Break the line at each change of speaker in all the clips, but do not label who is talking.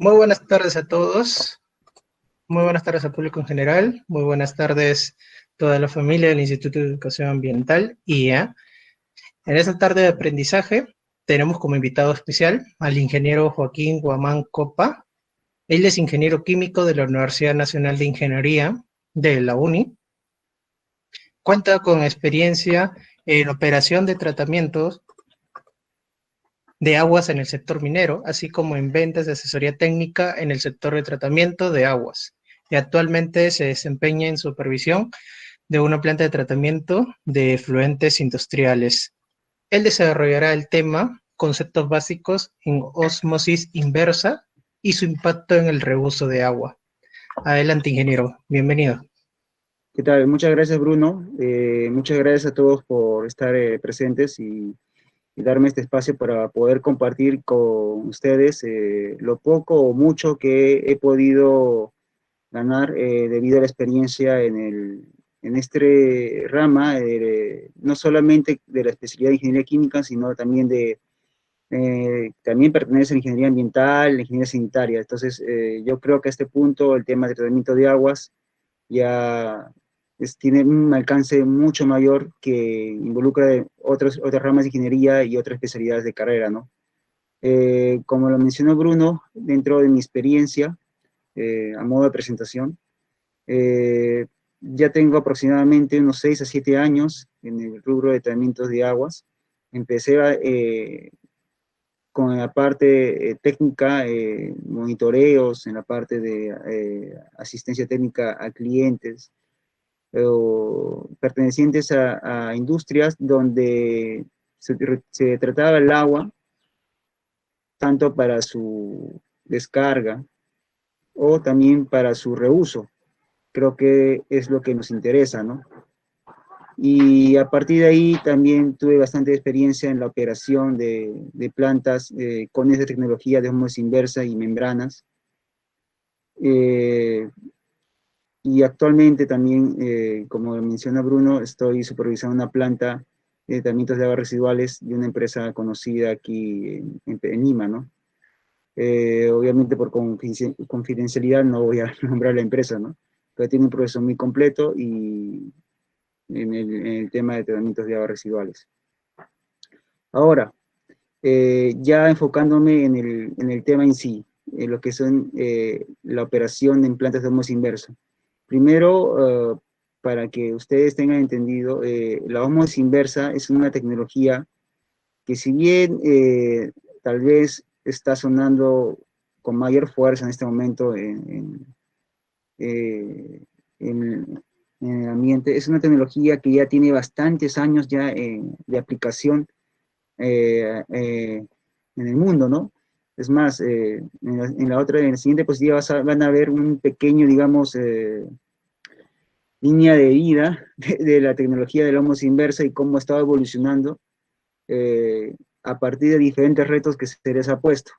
Muy buenas tardes a todos, muy buenas tardes al público en general, muy buenas tardes a toda la familia del Instituto de Educación Ambiental, IA. En esta tarde de aprendizaje tenemos como invitado especial al ingeniero Joaquín Guamán Copa. Él es ingeniero químico de la Universidad Nacional de Ingeniería de la UNI. Cuenta con experiencia en operación de tratamientos de aguas en el sector minero, así como en ventas de asesoría técnica en el sector de tratamiento de aguas. Y actualmente se desempeña en supervisión de una planta de tratamiento de efluentes industriales. Él desarrollará el tema conceptos básicos en ósmosis inversa y su impacto en el reuso de agua. Adelante, ingeniero. Bienvenido.
¿Qué tal? Muchas gracias, Bruno. Muchas gracias a todos por estar presentes y darme este espacio para poder compartir con ustedes lo poco o mucho que he podido ganar debido a la experiencia en este rama, no solamente de la especialidad de ingeniería química, sino también también pertenece a la ingeniería ambiental, la ingeniería sanitaria. Entonces, yo creo que a este punto el tema de tratamiento de aguas ya tiene un alcance mucho mayor que involucra otras ramas de ingeniería y otras especialidades de carrera, ¿no? Como lo mencionó Bruno, dentro de mi experiencia, a modo de presentación, eh, ya tengo aproximadamente unos 6 a 7 años en el rubro de tratamientos de aguas. Empecé con la parte técnica, monitoreos, en la parte de asistencia técnica a clientes, pertenecientes a industrias donde se trataba el agua tanto para su descarga o también para su reuso. Creo que es lo que nos interesa, ¿no? Y a partir de ahí también tuve bastante experiencia en la operación de plantas con esa tecnología de ósmosis inversa y membranas. Eh, Y actualmente también, como menciona Bruno, estoy supervisando una planta de tratamientos de aguas residuales de una empresa conocida aquí en Lima, ¿no? Obviamente por confidencialidad no voy a nombrar la empresa, ¿no? Pero tiene un proceso muy completo y en el tema de tratamientos de aguas residuales. Ahora, ya enfocándome en el tema en sí, en lo que son la operación en plantas de ósmosis inversa. Primero, para que ustedes tengan entendido, la ósmosis inversa es una tecnología que si bien tal vez está sonando con mayor fuerza en este momento eh, en- en el ambiente, es una tecnología que ya tiene bastantes años ya de aplicación en el mundo, ¿no? Es más, en la siguiente positiva van a ver un pequeño, digamos, línea de vida de la tecnología del ósmosis inversa y cómo ha estado evolucionando a partir de diferentes retos que se les ha puesto.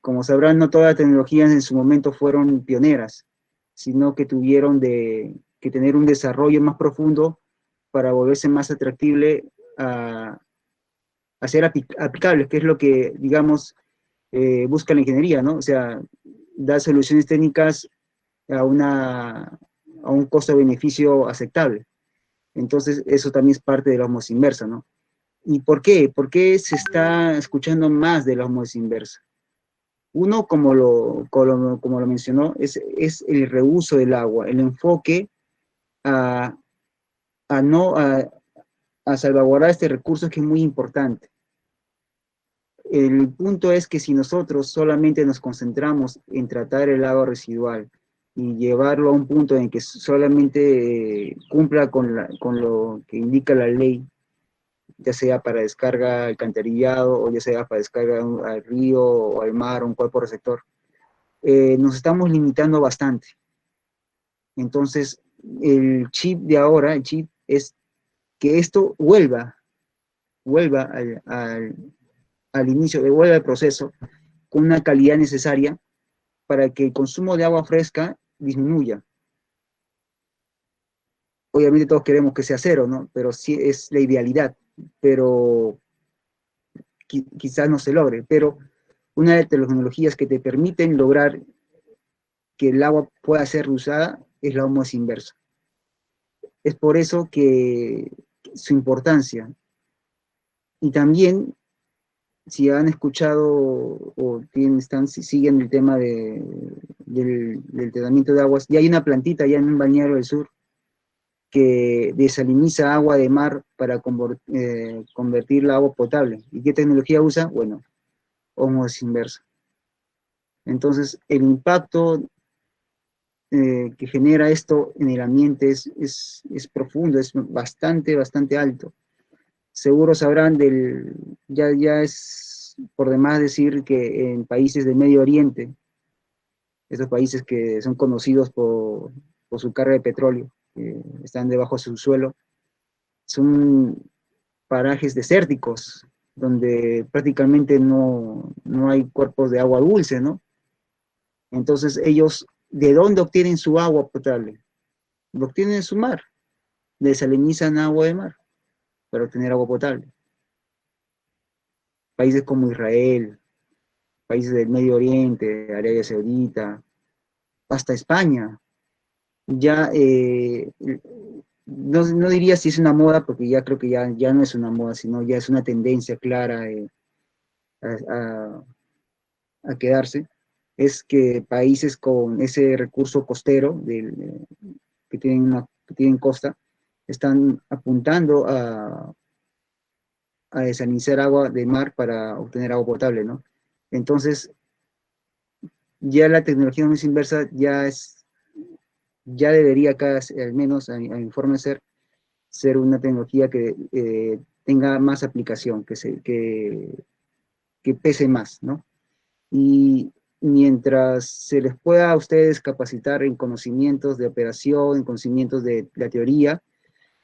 Como sabrán, no todas las tecnologías en su momento fueron pioneras, sino que tuvieron que tener un desarrollo más profundo para volverse más atractible a ser aplicables, que es lo que, digamos, busca la ingeniería, ¿no? O sea, dar soluciones técnicas a, una, a un costo-beneficio aceptable. Entonces, eso también es parte de la osmosis inversa, ¿no? ¿Y por qué? ¿Por qué se está escuchando más de la osmosis inversa? Uno, como lo mencionó, es el reuso del agua, el enfoque a, a no, a salvaguardar este recurso que es muy importante. El punto es que si nosotros solamente nos concentramos en tratar el agua residual y llevarlo a un punto en que solamente cumpla con lo que indica la ley, ya sea para descarga alcantarillado o ya sea para descarga al río o al mar o un cuerpo receptor, nos estamos limitando bastante. Entonces, el chip de ahora, el chip es que esto vuelva al inicio, vuelva al proceso con una calidad necesaria para que el consumo de agua fresca disminuya. Obviamente todos queremos que sea cero, ¿no? Pero sí es la idealidad, pero quizás no se logre. Pero una de las tecnologías que te permiten lograr que el agua pueda ser reusada es la ósmosis inversa. Es por eso que su importancia. Y también, si han escuchado o siguen el tema del tratamiento de aguas, ya hay una plantita ya en un balneario del sur que desaliniza agua de mar para convertirla a agua potable. ¿Y qué tecnología usa? Bueno, ósmosis inversa. Entonces, el impacto que genera esto en el ambiente es profundo, es bastante alto. Seguro sabrán ya es por demás decir que en países del Medio Oriente, esos países que son conocidos por su carga de petróleo, que están debajo de su suelo, son parajes desérticos, donde prácticamente no hay cuerpos de agua dulce, ¿no? Entonces ellos, ¿de dónde obtienen su agua potable? Lo obtienen en su mar, desalinizan agua de mar para obtener agua potable. Países como Israel, países del Medio Oriente, Arabia Saudita, hasta España, ya no diría si es una moda, porque ya creo que ya no es una moda, sino ya es una tendencia clara a, a quedarse, es que países con ese recurso costero que tienen costa, están apuntando a desalinizar agua de mar para obtener agua potable, ¿no? Entonces, ya la tecnología no es inversa, ya debería al menos a mi forma de ser una tecnología que tenga más aplicación, que pese más, ¿no? Y mientras se les pueda a ustedes capacitar en conocimientos de operación, en conocimientos de la teoría,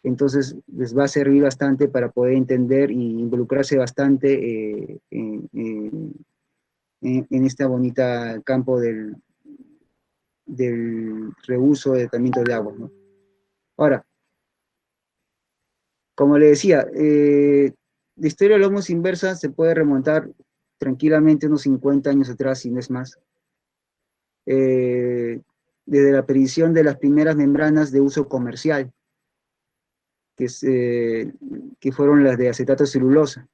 entonces les va a servir bastante para poder entender y involucrarse bastante en este bonito campo del reuso de tratamiento de agua, ¿no? Ahora, como le decía, la historia de la ósmosis inversa se puede remontar tranquilamente unos 50 años atrás, si no es más. Desde la aparición de las primeras membranas de uso comercial, que fueron las de acetato de celulosa.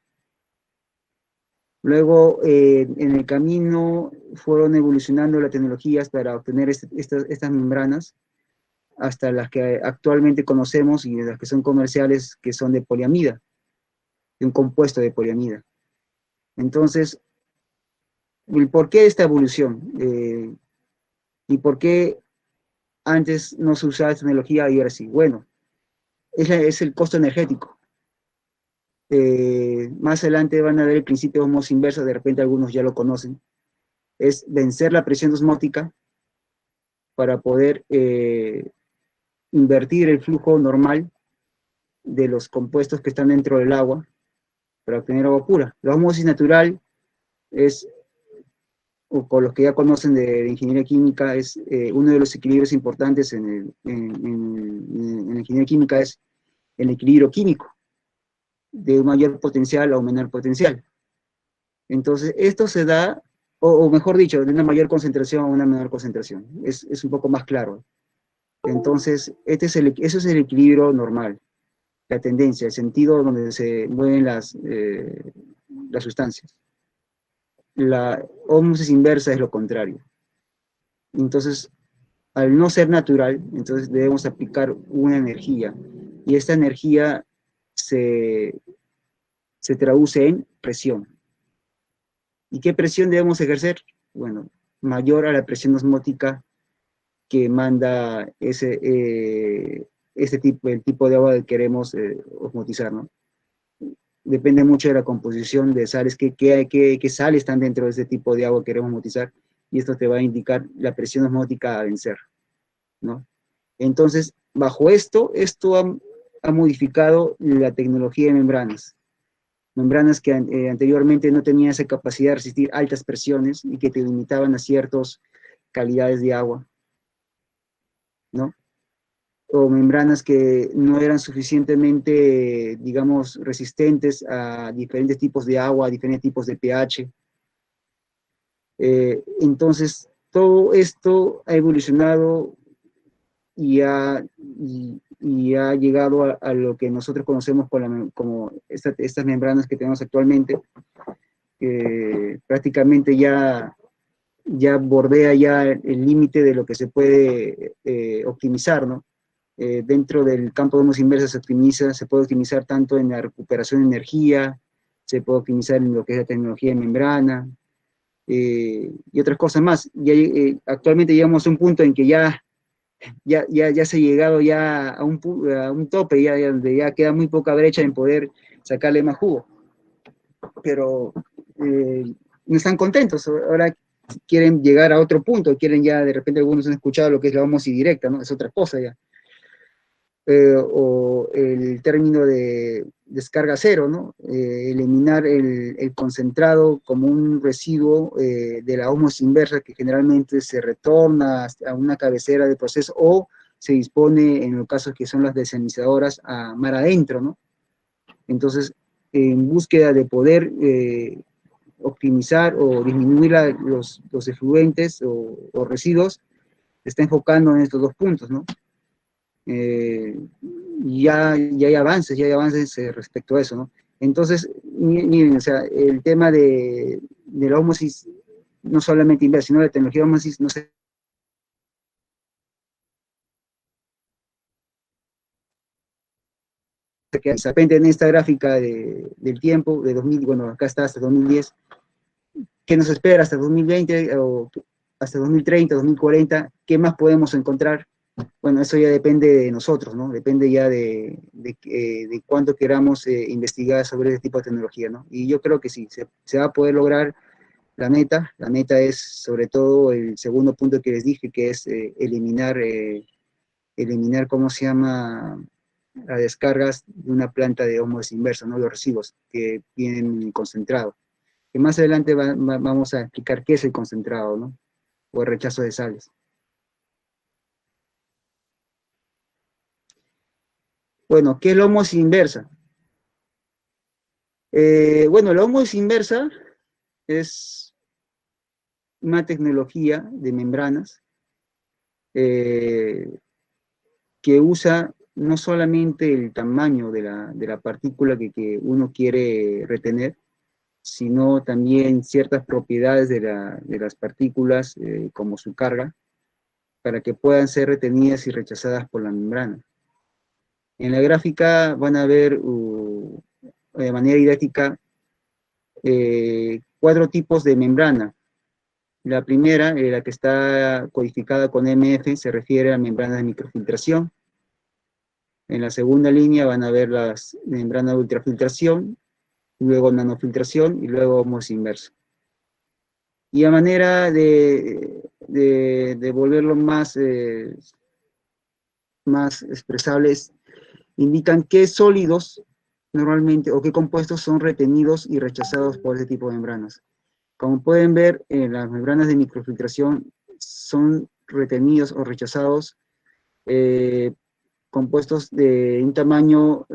Luego, en el camino, fueron evolucionando las tecnologías para obtener estas membranas, hasta las que actualmente conocemos y las que son comerciales, que son de poliamida, de un compuesto de poliamida. Entonces, ¿el por qué de esta evolución? ¿Y por qué antes no se usaba esta tecnología y ahora sí? Bueno, es el costo energético. Más adelante van a ver el principio de ósmosis inversa, de repente algunos ya lo conocen. Es vencer la presión osmótica para poder invertir el flujo normal de los compuestos que están dentro del agua para obtener agua pura. La ósmosis natural es, o con los que ya conocen de ingeniería química, es uno de los equilibrios importantes en la ingeniería química, es el equilibrio químico, de mayor potencial a un menor potencial. Entonces, esto se da, o mejor dicho, de una mayor concentración a una menor concentración. Es un poco más claro. Entonces, eso es el equilibrio normal, la tendencia, el sentido donde se mueven las sustancias. La ósmosis inversa es lo contrario. Entonces, al no ser natural, entonces debemos aplicar una energía, y esta energía se traduce en presión. ¿Y qué presión debemos ejercer? Bueno, mayor a la presión osmótica que manda el tipo de agua que queremos osmotizar, ¿no? Depende mucho de la composición de sales, qué sales están dentro de ese tipo de agua que queremos osmotizar, y esto te va a indicar la presión osmótica a vencer, ¿no? Entonces, bajo esto ha modificado la tecnología de membranas que anteriormente no tenían esa capacidad de resistir altas presiones y que te limitaban a ciertas calidades de agua, ¿no? O membranas que no eran suficientemente, digamos, resistentes a diferentes tipos de agua, a diferentes tipos de pH. Entonces, todo esto ha evolucionado y ha llegado a lo que nosotros conocemos como estas membranas que tenemos actualmente, que prácticamente ya bordea ya el límite de lo que se puede optimizar, ¿no? Dentro del campo de ondas inversas se puede optimizar tanto en la recuperación de energía, se puede optimizar en lo que es la tecnología de membrana, y otras cosas más. Actualmente llegamos a un punto en que ya se ha llegado ya a un tope, donde ya queda muy poca brecha en poder sacarle más jugo. Pero no están contentos, ahora quieren llegar a otro punto, quieren ya, de repente algunos han escuchado lo que es la ósmosis directa, ¿no? Es otra cosa ya. O el término de descarga cero, ¿no? Eliminar el concentrado como un residuo de la ósmosis inversa que generalmente se retorna a una cabecera de proceso o se dispone, en los casos que son las desalinizadoras, a mar adentro, ¿no? Entonces, en búsqueda de poder optimizar o disminuir los efluentes o residuos, se está enfocando en estos dos puntos, ¿no? Ya hay avances respecto a eso, ¿no? Entonces, miren, o sea, el tema de la ósmosis, no solamente inversa, sino de la tecnología de ósmosis, no sé. Que de repente en esta gráfica del tiempo, de 2000, bueno, acá está hasta 2010, ¿qué nos espera hasta 2020 o hasta 2030, 2040? ¿Qué más podemos encontrar? Bueno, eso ya depende de nosotros, ¿no? Depende ya de cuánto queramos investigar sobre este tipo de tecnología, ¿no? Y yo creo que sí, se va a poder lograr la meta. La meta es, sobre todo, el segundo punto que les dije, que es eliminar, ¿cómo se llama?, las descargas de una planta de ósmosis inversa, ¿no? Los residuos que vienen concentrado. Que más adelante vamos a explicar qué es el concentrado, ¿no? O el rechazo de sales. Bueno, ¿qué es la ósmosis inversa? Bueno, la ósmosis inversa es una tecnología de membranas que usa no solamente el tamaño de la partícula que uno quiere retener, sino también ciertas propiedades de las partículas, como su carga, para que puedan ser retenidas y rechazadas por la membrana. En la gráfica van a ver de manera didáctica 4 tipos de membrana. La primera, la que está codificada con MF, se refiere a membranas de microfiltración. En la segunda línea van a ver las membranas de ultrafiltración, luego nanofiltración y luego ósmosis inversa. Y a manera de volverlo más expresables, indican qué sólidos normalmente o qué compuestos son retenidos y rechazados por este tipo de membranas. Como pueden ver, las membranas de microfiltración son retenidos o rechazados compuestos de un tamaño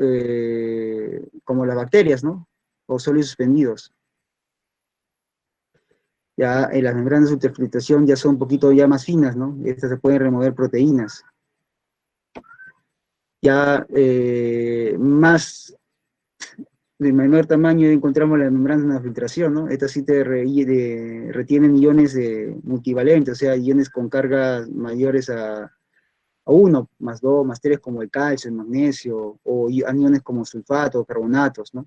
como las bacterias, ¿no? O sólidos suspendidos. Ya en las membranas de ultrafiltración ya son un poquito ya más finas, ¿no? Estas se pueden remover proteínas. Ya más de menor tamaño encontramos las membranas de nanofiltración, ¿no? Estas sí retienen iones multivalentes, o sea, iones con cargas mayores a 1, más 2, más 3, como el calcio, el magnesio, o aniones como sulfato, carbonatos, ¿no?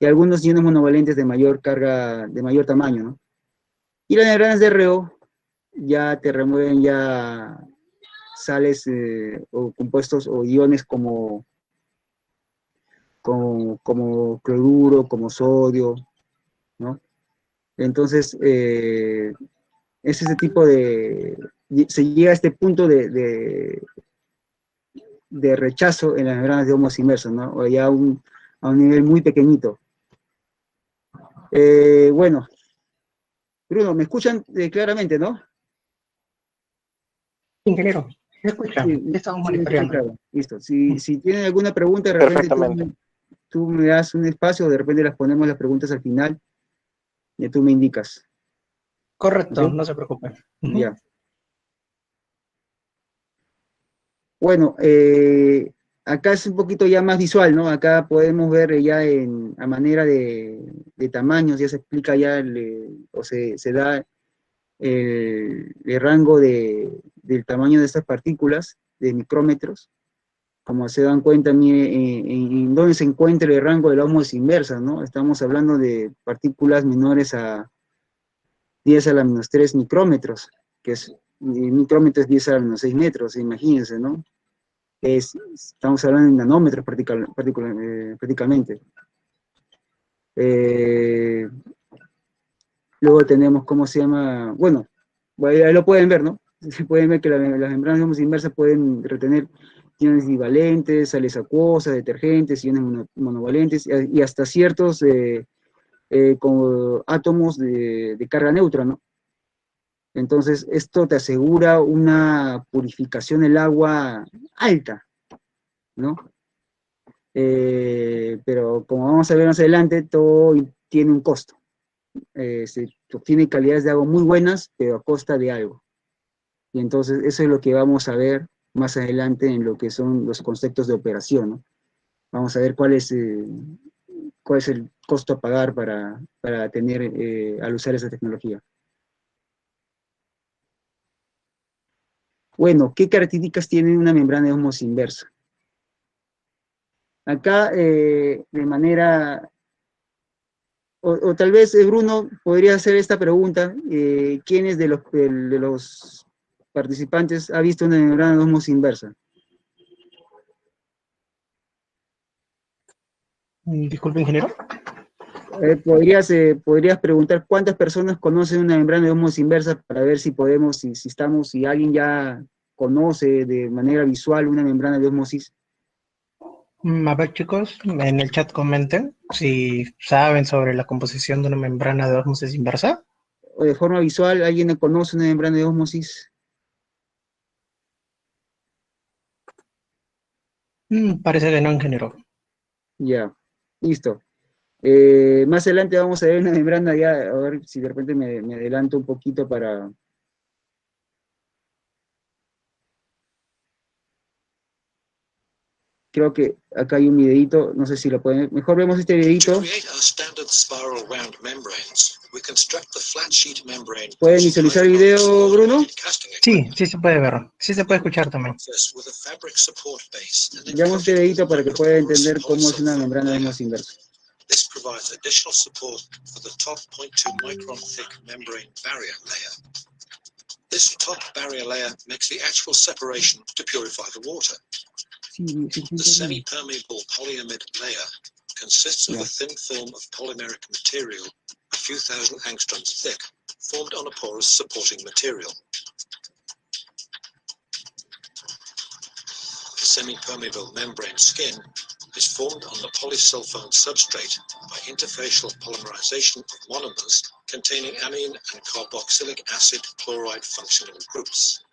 Y algunos iones monovalentes de mayor carga, de mayor tamaño, ¿no? Y las membranas de RO ya te remueven ya sales o compuestos o iones como cloruro, como sodio, ¿no? Entonces, es ese tipo se llega a este punto de rechazo en las membranas de ósmosis inversa, ¿no? O ya a un nivel muy pequeñito. Bueno, Bruno, ¿me escuchan claramente, no?
Ingeniero, ¿me escucha?
Sí,
Estamos
sí,
monitoreando.
claro. Listo. Si tienen alguna pregunta, de repente tú me das un espacio, o de repente las ponemos las preguntas al final, y tú me indicas.
Correcto,
¿Ok?
no se preocupe. Ujú.
Ya. Bueno, acá es un poquito ya más visual, ¿no? Acá podemos ver ya a manera de tamaños, ya se explica ya, o se da el rango del tamaño de estas partículas, de micrómetros. Como se dan cuenta, mire, en dónde se encuentra el rango de la ósmosis inversa, ¿no? Estamos hablando de partículas menores a 10 a la menos 3 micrómetros, que es, micrómetros 10 a la menos 6 metros, imagínense, ¿no? Estamos hablando de nanómetros prácticamente. Eh, Luego tenemos, ¿cómo se llama? Bueno, ahí lo pueden ver, ¿no? Pueden ver que las membranas de ósmosis inversa pueden retener iones divalentes, sales acuosas, detergentes, iones monovalentes y hasta ciertos como átomos de carga neutra, ¿no? Entonces, esto te asegura una purificación del agua alta, ¿no? Pero como vamos a ver más adelante, todo tiene un costo. Se obtiene calidades de agua muy buenas, pero a costa de algo. Y entonces eso es lo que vamos a ver más adelante en lo que son los conceptos de operación, ¿no? Vamos a ver cuál es el costo a pagar para tener, al usar esa tecnología. Bueno, ¿qué características tiene una membrana de ósmosis inversa? Acá, de manera, o tal vez Bruno podría hacer esta pregunta, ¿quiénes de los participantes ha visto una membrana de ósmosis inversa?
Disculpe, ingeniero.
Podrías preguntar cuántas personas conocen una membrana de ósmosis inversa para ver si podemos, si alguien ya conoce de manera visual una membrana de ósmosis.
A ver, chicos, en el chat comenten si saben sobre la composición de una membrana de ósmosis inversa.
O de forma visual, ¿alguien conoce una membrana de ósmosis?
Parece que no, ingeniero.
Ya, listo. Más adelante vamos a ver una membrana ya, a ver si de repente me adelanto un poquito para... Creo que acá hay un videito, no sé si lo pueden... Mejor vemos este videito. ¿Pueden visualizar el video, Bruno?
Sí, sí se puede ver. Sí se puede escuchar también.
Veamos este videito para que puedan entender cómo es una membrana de ósmosis inversa.
This provides additional support for the top 0.2 micron thick membrane barrier layer. This top barrier layer makes the actual separation to purify the water. The semi-permeable polyamide layer consists of a thin film of polymeric material, a few thousand angstroms thick, formed on a porous supporting material. The semi-permeable membrane skin is formed on the polysulfone substrate by interfacial polymerization of monomers containing amine and carboxylic acid chloride functional groups.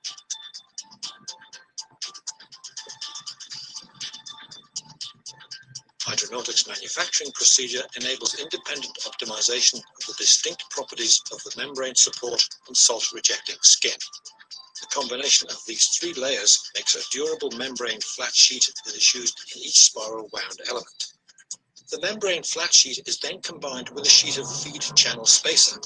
Hydronautics manufacturing procedure enables independent optimization of the distinct properties of the membrane support and salt-rejecting skin. The combination of these three layers makes a durable membrane flat sheet that is used in each spiral wound element. The membrane flat sheet is then combined with a sheet of feed channel spacer.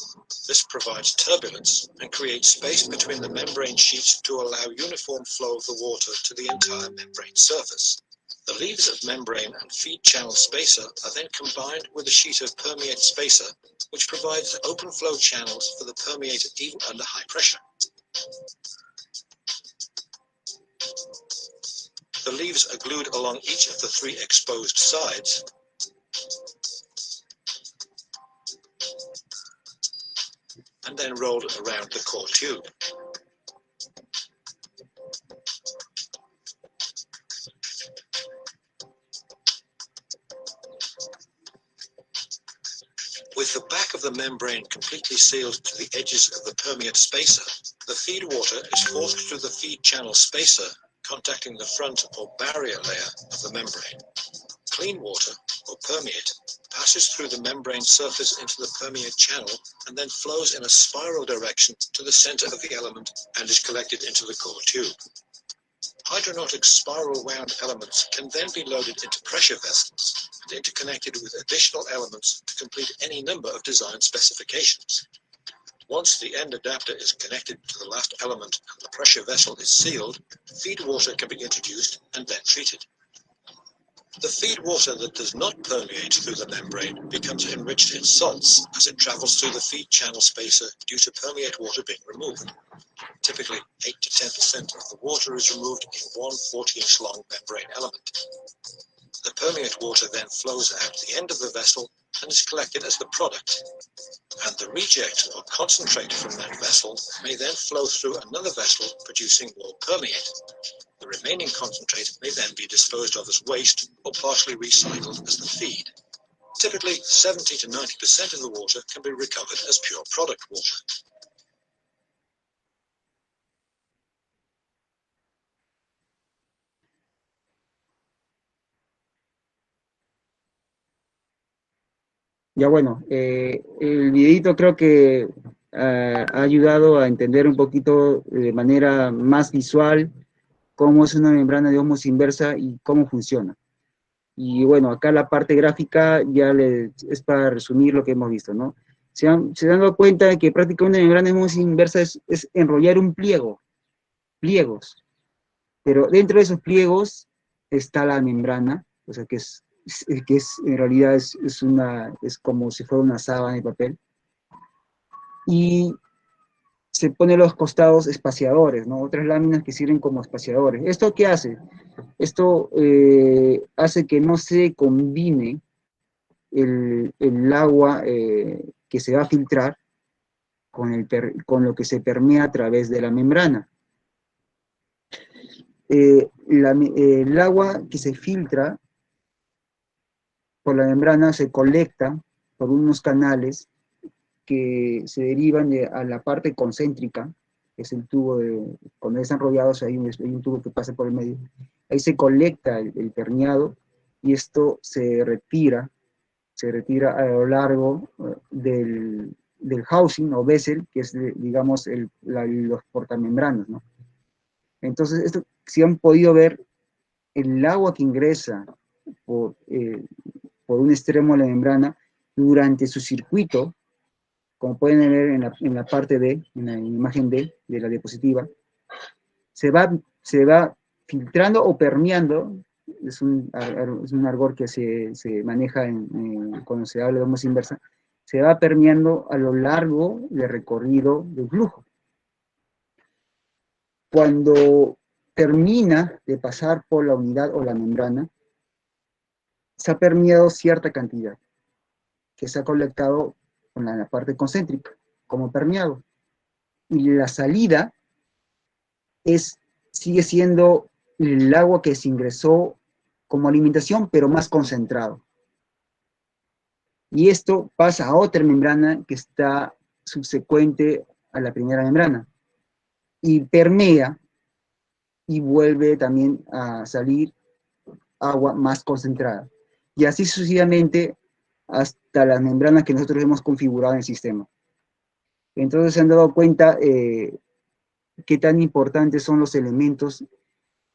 This provides turbulence and creates space between the membrane sheets to allow uniform flow of the water to the entire membrane surface. The leaves of membrane and feed channel spacer are then combined with a sheet of permeate spacer, which provides open flow channels for the permeate even under high pressure. The leaves are glued along each of the three exposed sides. And then rolled around the core tube. With the back of the membrane completely sealed to the edges of the permeate spacer, the feed water is forced through the feed channel spacer, contacting the front or barrier layer of the membrane. Clean water, or permeate, passes through the membrane surface into the permeate channel and then flows in a spiral direction to the center of the element and is collected into the core tube. Hydronautic spiral wound elements can then be loaded into pressure vessels and interconnected with additional elements to complete any number of design specifications. Once the end adapter is connected to the last element and the pressure vessel is sealed, feed water can be introduced and then treated. The feed water that does not permeate through the membrane becomes enriched in salts as it travels through the feed channel spacer due to permeate water being removed. Typically, 8 to 10% of the water is removed in one 40-inch long membrane element. The permeate water then flows out the end of the vessel and is collected as the product. And the reject or concentrate from that vessel may then flow through another vessel producing more permeate. The remaining concentrate may then be disposed of as waste or partially recycled as the feed. Typically, 70 to 90% of the water can be recovered as pure product water.
Ya bueno, el videito creo que ha ayudado a entender un poquito de manera más visual cómo es una membrana de ósmosis inversa y cómo funciona. Y bueno, acá la parte gráfica ya es para resumir lo que hemos visto, ¿no? Se han dado cuenta de que prácticamente una membrana de ósmosis inversa es enrollar un pliegos, pero dentro de esos pliegos está la membrana, o sea que en realidad es como si fuera una sábana de papel, y se pone a los costados espaciadores, ¿no? Otras láminas que sirven como espaciadores. ¿Esto qué hace? Esto hace que no se combine el agua que se va a filtrar con lo que se permea a través de la membrana. El agua que se filtra por la membrana se colecta por unos canales que se derivan a la parte concéntrica, que es el tubo cuando están enrollados hay un tubo que pasa por el medio. Ahí se colecta el permeado y esto se retira a lo largo del housing o vessel, que es, digamos, los portamembranas, ¿no? Entonces, esto, si han podido ver, el agua que ingresa por un extremo de la membrana durante su circuito, como pueden ver en la parte D, en la imagen D de la diapositiva, se va filtrando o permeando, es un argot que se maneja cuando se habla de ósmosis inversa, se va permeando a lo largo del recorrido del flujo. Cuando termina de pasar por la unidad o la membrana, se ha permeado cierta cantidad, que se ha colectado con la parte concéntrica, como permeado. Y la salida sigue siendo el agua que se ingresó como alimentación, pero más concentrado. Y esto pasa a otra membrana que está subsecuente a la primera membrana. Y permea y vuelve también a salir agua más concentrada. Y así sucesivamente hasta las membranas que nosotros hemos configurado en el sistema. Entonces se han dado cuenta qué tan importantes son los elementos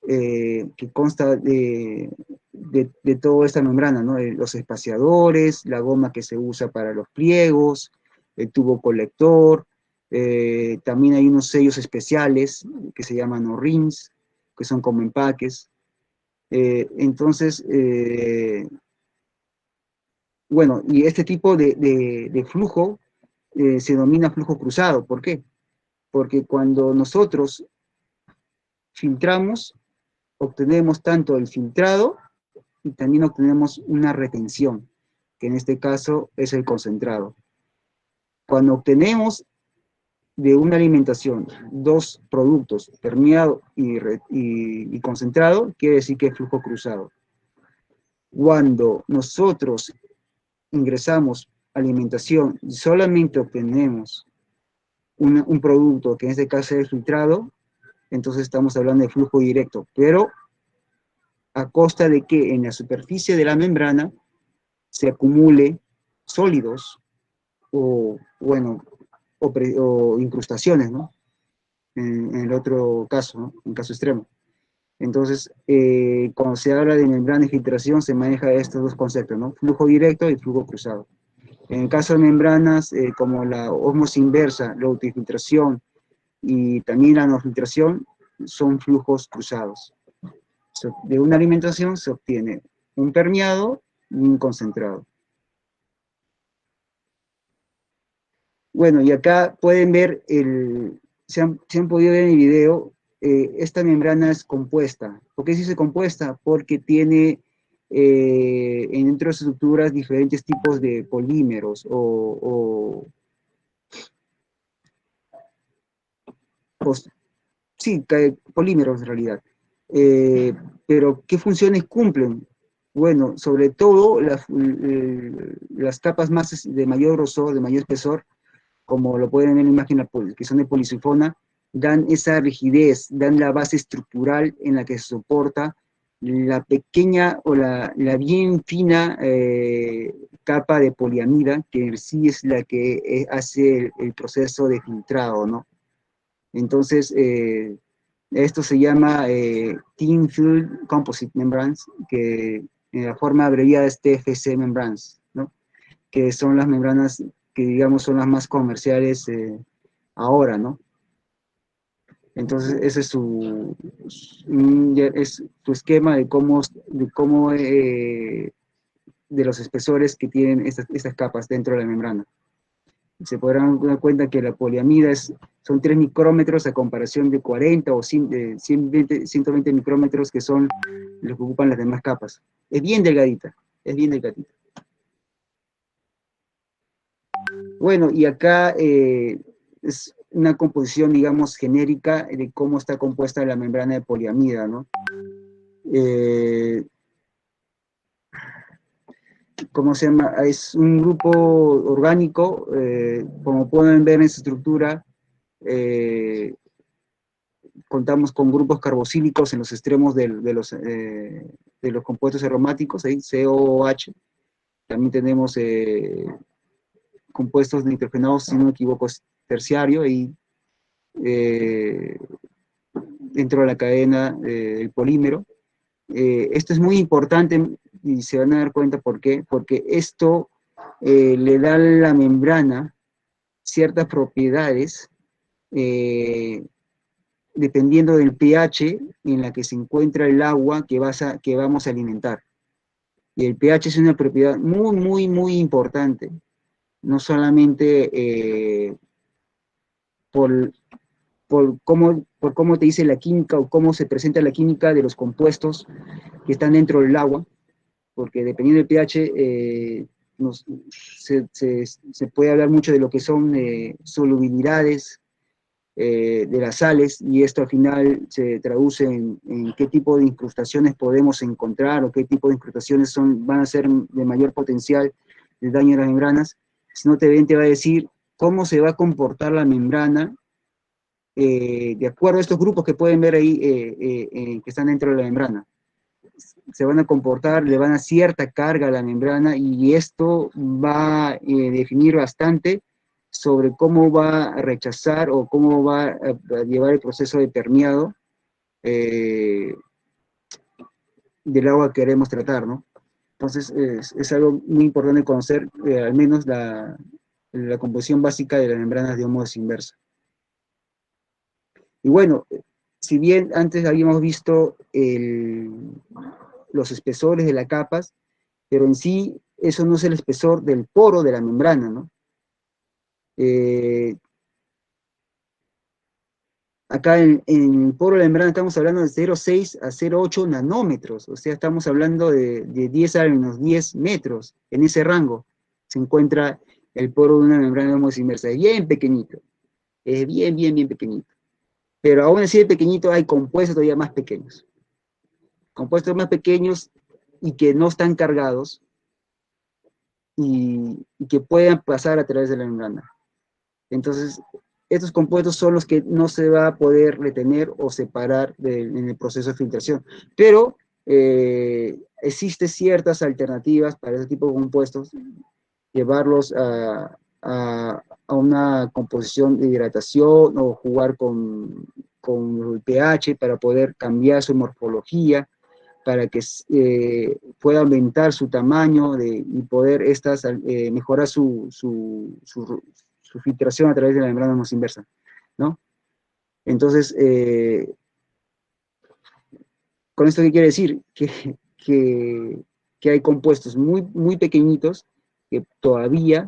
que consta de toda esta membrana, ¿no? Los espaciadores, la goma que se usa para los pliegos, el tubo colector, también hay unos sellos especiales que se llaman O-rings, que son como empaques. Entonces, bueno, y este tipo de flujo se denomina flujo cruzado. ¿Por qué? Porque cuando nosotros filtramos, obtenemos tanto el filtrado y también obtenemos una retención, que en este caso es el concentrado. Cuando obtenemos de una alimentación dos productos, permeado y concentrado, quiere decir que es flujo cruzado. Cuando nosotros ingresamos alimentación y solamente obtenemos un producto, que en este caso es filtrado, entonces estamos hablando de flujo directo, pero a costa de que en la superficie de la membrana se acumule sólidos o, bueno, o incrustaciones, ¿no? En el otro caso, ¿no? En caso extremo. Entonces, cuando se habla de membrana de filtración, se maneja estos dos conceptos, ¿no? Flujo directo y flujo cruzado. En el caso de membranas como la ósmosis inversa, la ultrafiltración y también la no filtración, son flujos cruzados. De una alimentación se obtiene un permeado y un concentrado. Bueno, y acá pueden ver, se han podido ver en el video, esta membrana es compuesta. ¿Por qué se dice compuesta? Porque tiene dentro de sus estructuras diferentes tipos de polímeros sí, polímeros en realidad. Pero, ¿qué funciones cumplen? Bueno, sobre todo las capas más de mayor grosor, de mayor espesor, como lo pueden ver en la imagen, que son de polisulfona, dan esa rigidez, dan la base estructural en la que se soporta la pequeña o la bien fina capa de poliamida, que en sí es la que hace el proceso de filtrado, ¿no? Entonces, esto se llama Thin Film Composite Membranes, que en la forma abreviada es TFC Membranes, ¿no? Que son las membranas que, digamos, son las más comerciales ahora, ¿no? Entonces, ese es su esquema de de los espesores que tienen estas capas dentro de la membrana. Se podrán dar cuenta que la poliamida son 3 micrómetros a comparación de 40 o 120 micrómetros que son los que ocupan las demás capas. Es bien delgadita, es bien delgadita. Bueno, y acá es una composición, digamos, genérica de cómo está compuesta la membrana de poliamida, ¿no? ¿Cómo se llama? Es un grupo orgánico, como pueden ver en su estructura, contamos con grupos carboxílicos en los extremos de los compuestos aromáticos, ahí, COOH. También tenemos compuestos nitrogenados, si no me equivoco, es terciario, y dentro de la cadena del polímero. Esto es muy importante y se van a dar cuenta por qué, porque esto le da a la membrana ciertas propiedades dependiendo del pH en la que se encuentra el agua que vamos a alimentar. Y el pH es una propiedad muy, muy, muy importante, no solamente por cómo te dice la química o cómo se presenta la química de los compuestos que están dentro del agua, porque dependiendo del pH se puede hablar mucho de lo que son solubilidades de las sales, y esto al final se traduce en qué tipo de incrustaciones podemos encontrar o qué tipo de incrustaciones van a ser de mayor potencial de daño a las membranas. Si no, te va a decir cómo se va a comportar la membrana de acuerdo a estos grupos que pueden ver ahí que están dentro de la membrana. Se van a comportar, le van a cierta carga a la membrana, y esto va a definir bastante sobre cómo va a rechazar o cómo va a llevar el proceso de permeado del agua que queremos tratar, ¿no? Entonces es algo muy importante conocer al menos la composición básica de las membranas de ósmosis inversa. Y bueno, si bien antes habíamos visto los espesores de las capas, pero en sí eso no es el espesor del poro de la membrana, ¿no? Acá en el poro de la membrana estamos hablando de 0,6 a 0,8 nanómetros, o sea, estamos hablando de 10 a menos 10 metros. En ese rango se encuentra el poro de una membrana de ósmosis inversa. Es bien pequeñito, es bien, bien, bien pequeñito. Pero aún así de pequeñito hay compuestos todavía más pequeños. Compuestos más pequeños y que no están cargados y que puedan pasar a través de la membrana. Entonces, estos compuestos son los que no se va a poder retener o separar en el proceso de filtración. Pero existen ciertas alternativas para ese tipo de compuestos, llevarlos a una composición de hidratación o jugar con el pH para poder cambiar su morfología, para que pueda aumentar su tamaño y poder mejorar su filtración a través de la membrana osmosis inversa, ¿no? Entonces, ¿con esto qué quiere decir? Que hay compuestos muy, muy pequeñitos que todavía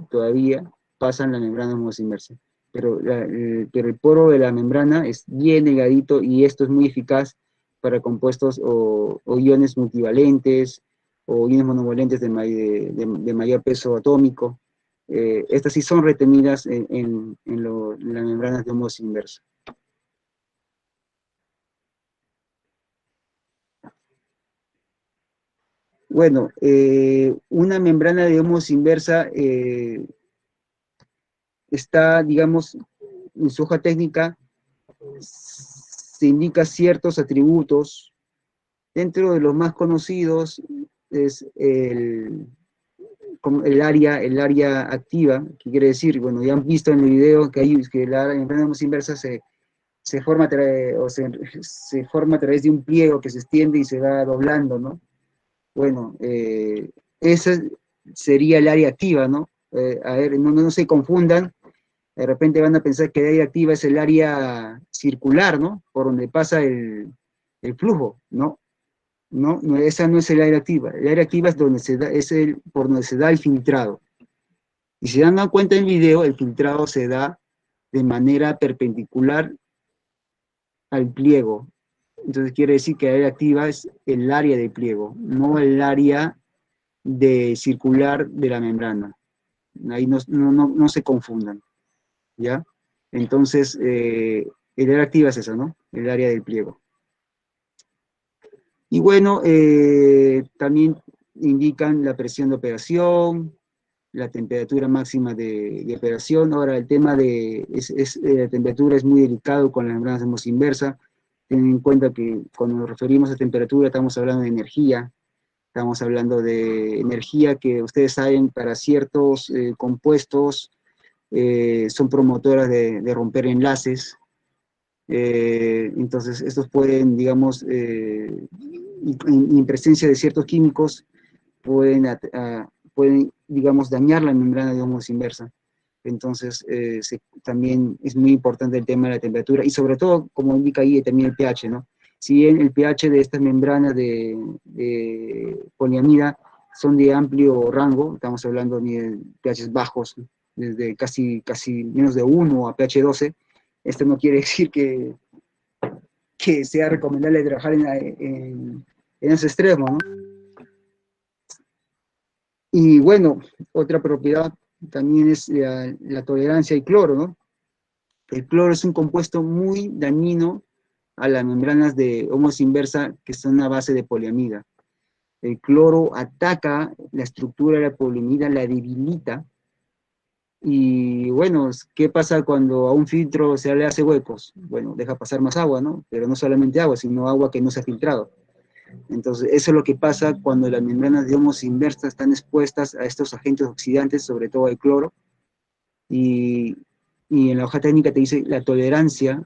pasan la membrana osmosis inversa. Pero el poro de la membrana es bien delgadito y esto es muy eficaz para compuestos o iones multivalentes o iones monovalentes de mayor peso atómico. Estas sí son retenidas en las membranas de osmosis inversa. Bueno, una membrana de osmosis inversa está, digamos, en su hoja técnica se indica ciertos atributos. Dentro de los más conocidos es el área activa, que quiere decir, bueno, ya han visto en el video que la membrana de osmosis inversa se forma a través de un pliego que se extiende y se va doblando, ¿no? Bueno, esa sería el área activa, ¿no? A ver, no se confundan, de repente van a pensar que el área activa es el área circular, ¿no? Por donde pasa el flujo, ¿no? No, esa no es el área activa. El área activa es por donde se da el filtrado. Y si se dan cuenta en el video, el filtrado se da de manera perpendicular al pliego. Entonces quiere decir que el área activa es el área del pliego, no el área circular de la membrana. Ahí no se confundan, ¿ya? Entonces, el área activa es eso, ¿no? El área del pliego. Y bueno, también indican la presión de operación, la temperatura máxima de operación. Ahora, el tema de la temperatura es muy delicado con las membranas de osmosis inversa. Ten en cuenta que cuando nos referimos a temperatura estamos hablando de energía. Estamos hablando de energía que ustedes saben para ciertos compuestos son promotoras de romper enlaces. Entonces, estos pueden, digamos, en presencia de ciertos químicos, pueden, digamos, dañar la membrana de osmosis inversa. Entonces, también es muy importante el tema de la temperatura y sobre todo, como indica ahí, también el pH, ¿no? Si bien el pH de estas membranas de poliamida son de amplio rango, estamos hablando de pHs bajos, desde casi menos de 1 a pH 12, esto no quiere decir que sea recomendable trabajar en ese extremo, ¿no? Y bueno, otra propiedad también es la tolerancia al cloro, ¿no? El cloro es un compuesto muy dañino a las membranas de osmosis inversa que son a base de poliamida. El cloro ataca la estructura de la poliamida, la debilita. Y bueno, ¿qué pasa cuando a un filtro se le hace huecos? Bueno, deja pasar más agua, ¿no? Pero no solamente agua, sino agua que no se ha filtrado. Entonces, eso es lo que pasa cuando las membranas de osmosis inversa están expuestas a estos agentes oxidantes, sobre todo al cloro. Y en la hoja técnica te dice la tolerancia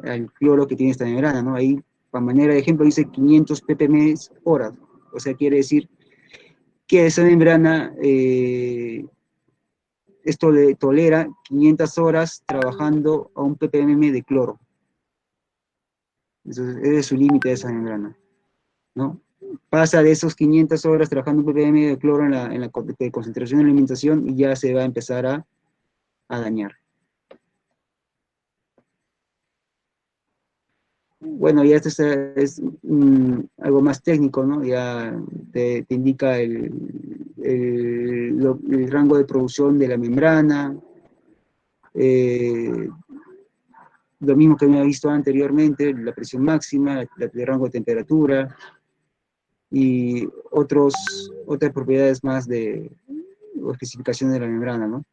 al cloro que tiene esta membrana, ¿no? Ahí, para manera de ejemplo, dice 500 ppm hora. O sea, quiere decir que esa membrana esto le tolera 500 horas trabajando a un ppm de cloro. Entonces, ese es su límite de esa membrana, ¿no? Pasa de esos 500 horas trabajando un ppm de cloro en la concentración de alimentación y ya se va a empezar a dañar. Bueno, ya esto es algo más técnico, ¿no? Ya te indica el rango de producción de la membrana, lo mismo que me había visto anteriormente, la presión máxima, el rango de temperatura y otras propiedades más o especificaciones de la membrana, ¿no?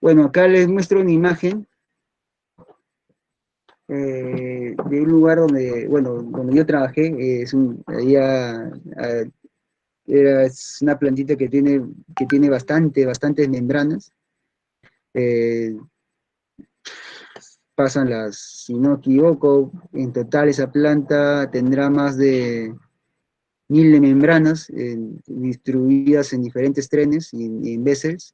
Bueno, acá les muestro una imagen de un lugar donde, bueno, donde yo trabajé. Es una plantita que tiene bastantes membranas. Eh, si no me equivoco, en total esa planta tendrá más de 1000 de membranas distribuidas en diferentes trenes y en vessels.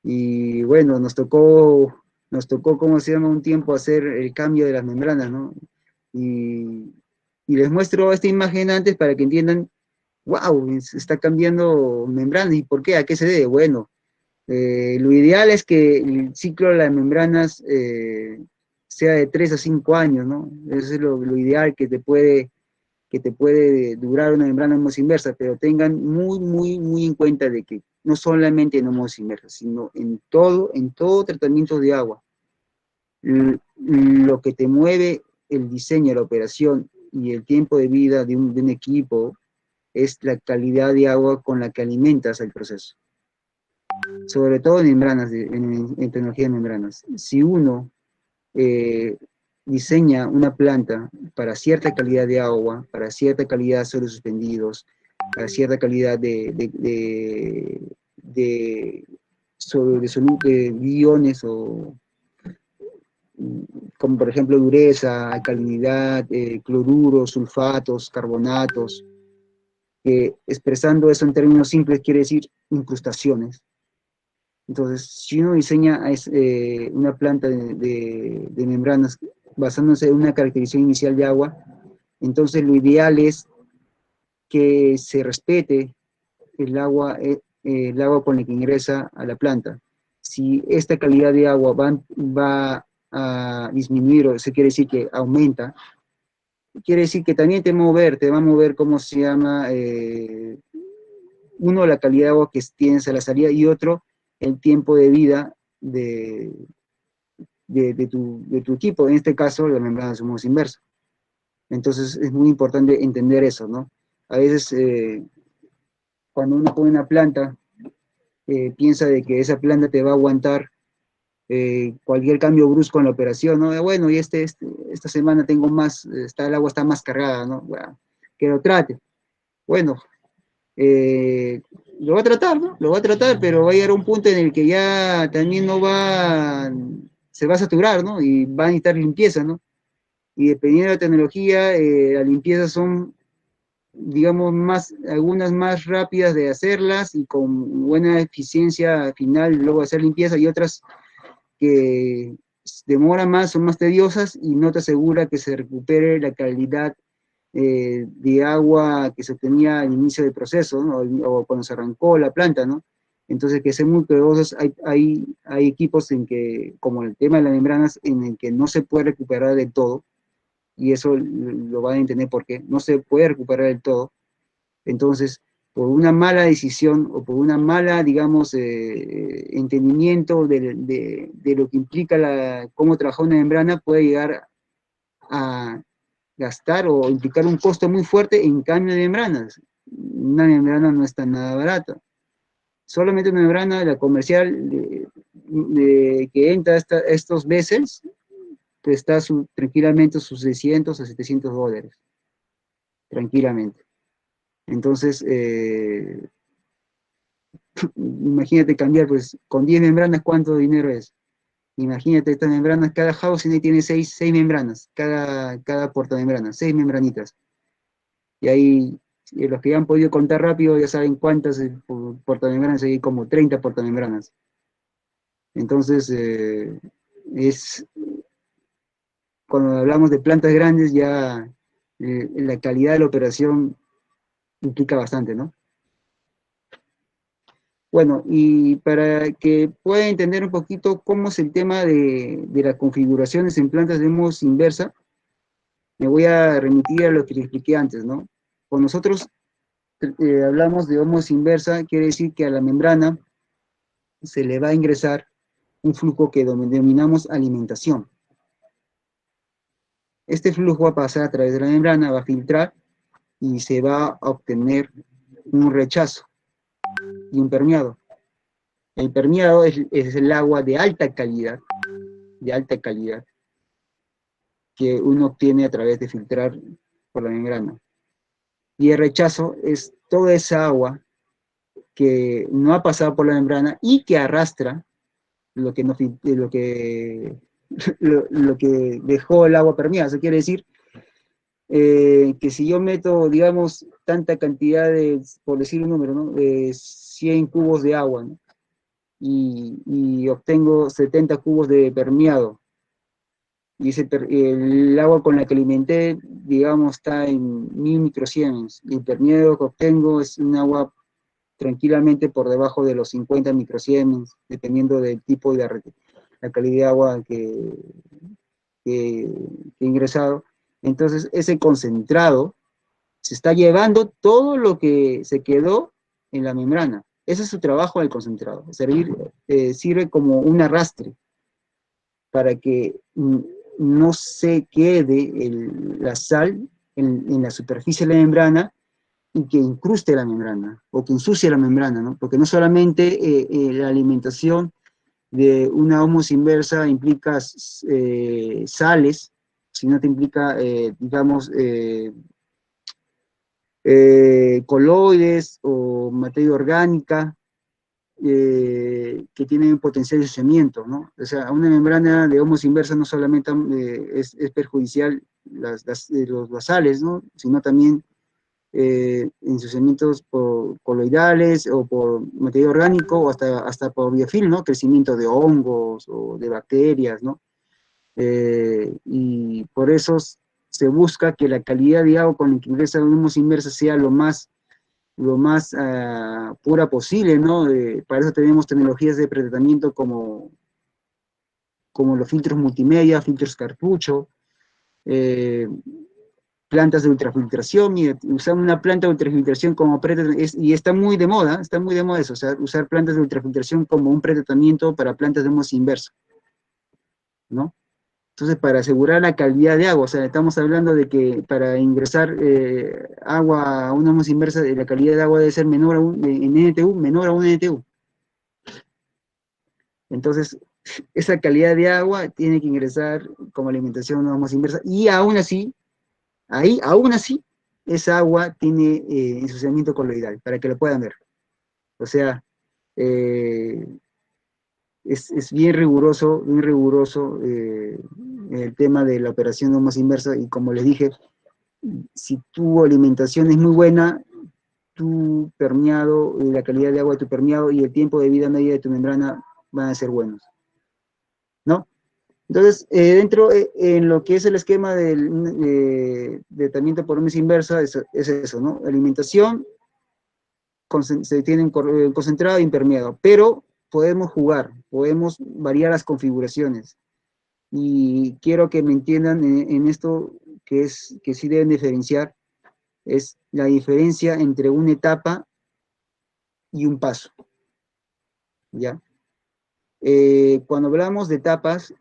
Y bueno, nos tocó, ¿cómo se llama? Un tiempo hacer el cambio de las membranas, ¿no? Y les muestro esta imagen antes para que entiendan, wow, se está cambiando membrana. ¿Y por qué? ¿A qué se debe? Bueno, lo ideal es que el ciclo de las membranas sea de 3 a 5 años, ¿no? Eso es lo ideal que te puede durar una membrana homos inversa, pero tengan muy, muy, muy en cuenta de que no solamente en homos inversa, sino en todo tratamiento de agua. Lo que te mueve el diseño, la operación y el tiempo de vida de un equipo es la calidad de agua con la que alimentas el proceso. Sobre todo en membranas, en tecnología de membranas. Si uno diseña una planta para cierta calidad de agua, para cierta calidad de suelos suspendidos, para cierta calidad de iones, o como por ejemplo dureza, alcalinidad, cloruros, sulfatos, carbonatos, que expresando eso en términos simples quiere decir incrustaciones. Entonces, si uno diseña una planta de membranas basándose en una caracterización inicial de agua, entonces lo ideal es que se respete el agua con el que ingresa a la planta. Si esta calidad de agua va a disminuir, o eso quiere decir que aumenta, quiere decir que también te va a mover, ¿cómo se llama? Uno, la calidad de agua que tienes a la salida, y otro, el tiempo de vida de tu equipo, en este caso la membrana de humos inversa. Entonces es muy importante entender eso, ¿no? A veces cuando uno pone una planta, piensa de que esa planta te va a aguantar cualquier cambio brusco en la operación, ¿no? Bueno, y esta semana tengo más, el agua está más cargada, ¿no? Bueno, que lo trate. Bueno, lo va a tratar, ¿no? Lo va a tratar, pero va a llegar a un punto en el que ya también se va a saturar, ¿no? Y va a necesitar limpieza, ¿no? Y dependiendo de la tecnología, las limpiezas son, digamos, algunas más rápidas de hacerlas y con buena eficiencia final luego de hacer limpieza, y otras que demoran más, son más tediosas y no te asegura que se recupere la calidad de agua que se obtenía al inicio del proceso, ¿no? O cuando se arrancó la planta, ¿no? Entonces, que son muy cuidadosos. Hay equipos en que, como el tema de las membranas, en el que no se puede recuperar del todo, y eso lo van a entender por qué, no se puede recuperar del todo. Entonces, por una mala decisión o por una mala, digamos, entendimiento de lo que implica cómo trabajar una membrana, puede llegar a gastar o implicar un costo muy fuerte en cambio de membranas. Una membrana no está nada barata. Solamente una membrana, la comercial, que entra a estos vessels, pues está tranquilamente sus $600 a $700, tranquilamente. Entonces, imagínate cambiar, pues, con 10 membranas, ¿cuánto dinero es? Imagínate, estas membranas, cada housing tiene 6 membranas, cada portamembranas, 6 membranitas. Y ahí, los que ya han podido contar rápido, ya saben cuántas portamembranas hay, como 30 portamembranas. Entonces, cuando hablamos de plantas grandes, ya la calidad de la operación implica bastante, ¿no? Bueno, y para que pueda entender un poquito cómo es el tema de las configuraciones en plantas de humos inversa, me voy a remitir a lo que le expliqué antes, ¿no? Cuando nosotros hablamos de humos inversa, quiere decir que a la membrana se le va a ingresar un flujo que denominamos alimentación. Este flujo va a pasar a través de la membrana, va a filtrar y se va a obtener un rechazo y un permeado. El permeado es el agua de alta calidad, que uno obtiene a través de filtrar por la membrana. Y el rechazo es toda esa agua que no ha pasado por la membrana y que arrastra lo que, no, lo que, lo que dejó el agua permeada. Eso quiere decir que si yo meto, digamos, tanta cantidad de, por decir un número, ¿no? De 100 cubos de agua, ¿no? Y obtengo 70 cubos de permeado, y el agua con la que alimenté, digamos, está en 1000 microsiemens, y el permeado que obtengo es un agua tranquilamente por debajo de los 50 microsiemens, dependiendo del tipo y la calidad de agua que he ingresado. Entonces, ese concentrado se está llevando todo lo que se quedó en la membrana. Ese es su trabajo del concentrado. Sirve como un arrastre para que no se quede la sal en la superficie de la membrana y que incruste la membrana o que ensucie la membrana, ¿no? Porque no solamente la alimentación de una osmosis inversa implica sales, sino te implica, digamos, coloides o materia orgánica que tienen potencial de ensuciamiento, ¿no? O sea, una membrana de osmosis inversa no solamente es perjudicial las sales, ¿no? Sino también ensuciamientos coloidales o por material orgánico o hasta por biofilm, ¿no? Crecimiento de hongos o de bacterias, ¿no? Y por eso se busca que la calidad de agua con la que ingresa una osmosis inversa sea lo más pura posible, ¿no? Para eso tenemos tecnologías de pretratamiento como los filtros multimedia, filtros cartucho, plantas de ultrafiltración, y usar una planta de ultrafiltración como y está muy de moda eso, o sea, usar plantas de ultrafiltración como un pretratamiento para plantas de osmosis inversa, ¿no? Entonces, para asegurar la calidad de agua, o sea, estamos hablando de que para ingresar agua a una osmosis inversa, la calidad de agua debe ser menor en NTU, menor a 1 NTU. Entonces, esa calidad de agua tiene que ingresar como alimentación a una osmosis inversa, y aún así, esa agua tiene ensuciamiento coloidal, para que lo puedan ver. O sea, es bien riguroso el tema de la operación de osmosis inversa, y como les dije, si tu alimentación es muy buena, tu permeado, la calidad de agua de tu permeado y el tiempo de vida media de tu membrana van a ser buenos, ¿no? Entonces, en lo que es el esquema de tratamiento por osmosis inversa, es eso, ¿no? Alimentación, se tiene concentrado e impermeado, pero podemos jugar, podemos variar las configuraciones. Y quiero que me entiendan en esto que sí deben diferenciar, es la diferencia entre una etapa y un paso, ¿ya? Cuando hablamos de etapas,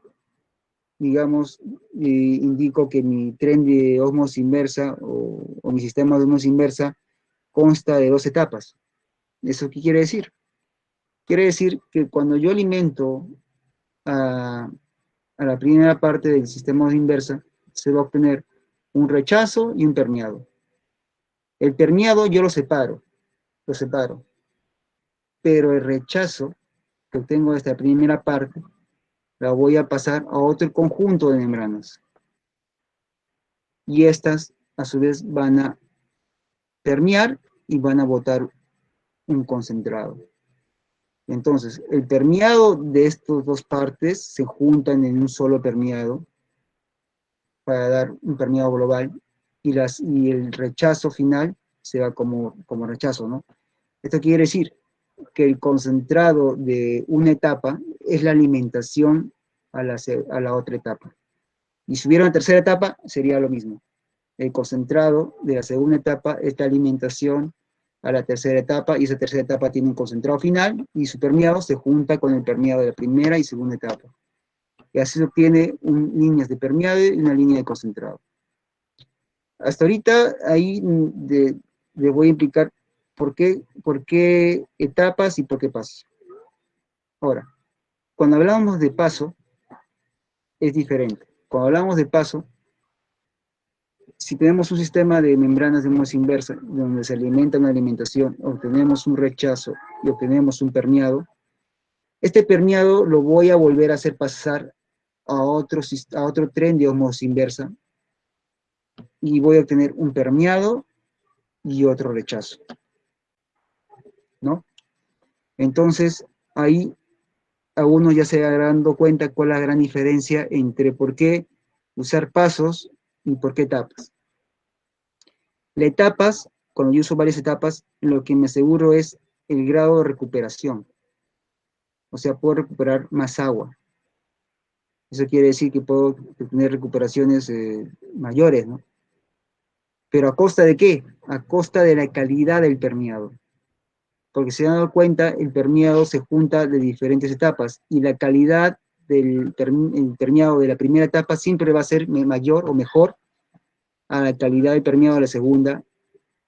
digamos, indico que mi tren de osmosis inversa o mi sistema de osmosis inversa consta de 2 etapas. ¿Eso qué quiere decir? Quiere decir que cuando yo alimento a la primera parte del sistema de inversa, se va a obtener un rechazo y un permeado. El permeado yo lo separo, pero el rechazo que obtengo de esta primera parte, la voy a pasar a otro conjunto de membranas. Y estas, a su vez, van a permear y van a botar un concentrado. Entonces, el permeado de estas 2 partes se juntan en un solo permeado para dar un permeado global, y el rechazo final se va como rechazo, ¿no? Esto quiere decir que el concentrado de una etapa es la alimentación a la otra etapa. Y si hubiera una tercera etapa, sería lo mismo. El concentrado de la segunda etapa es la alimentación a la tercera etapa, y esa tercera etapa tiene un concentrado final, y su permeado se junta con el permeado de la primera y segunda etapa. Y así se obtiene líneas de permeado y una línea de concentrado. Hasta ahorita, ahí le voy a implicar por qué etapas y por qué pasos. Ahora, cuando hablamos de paso, es diferente. Cuando hablamos de paso, si tenemos un sistema de membranas de osmosis inversa, donde se alimenta una alimentación, obtenemos un rechazo y obtenemos un permeado, este permeado lo voy a volver a hacer pasar a otro tren de osmosis inversa, y voy a obtener un permeado y otro rechazo, ¿no? Entonces, ahí a uno ya se va dando cuenta cuál es la gran diferencia entre por qué usar pasos y por qué etapas. Las etapas, cuando yo uso varias etapas, lo que me aseguro es el grado de recuperación. O sea, puedo recuperar más agua. Eso quiere decir que puedo tener recuperaciones mayores, ¿no? ¿Pero a costa de qué? A costa de la calidad del permeado. Porque se han dado cuenta, el permeado se junta de diferentes etapas y la calidad del permeado de la primera etapa siempre va a ser mayor o mejor a la calidad del permeado de la segunda,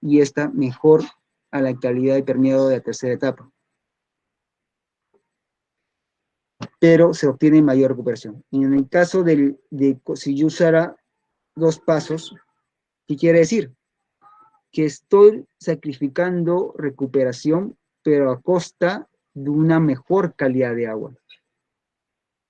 y esta mejor a la calidad del permeado de la tercera etapa. Pero se obtiene mayor recuperación. Y en el caso si yo usara dos pasos, ¿qué quiere decir? Que estoy sacrificando recuperación, pero a costa de una mejor calidad de agua. O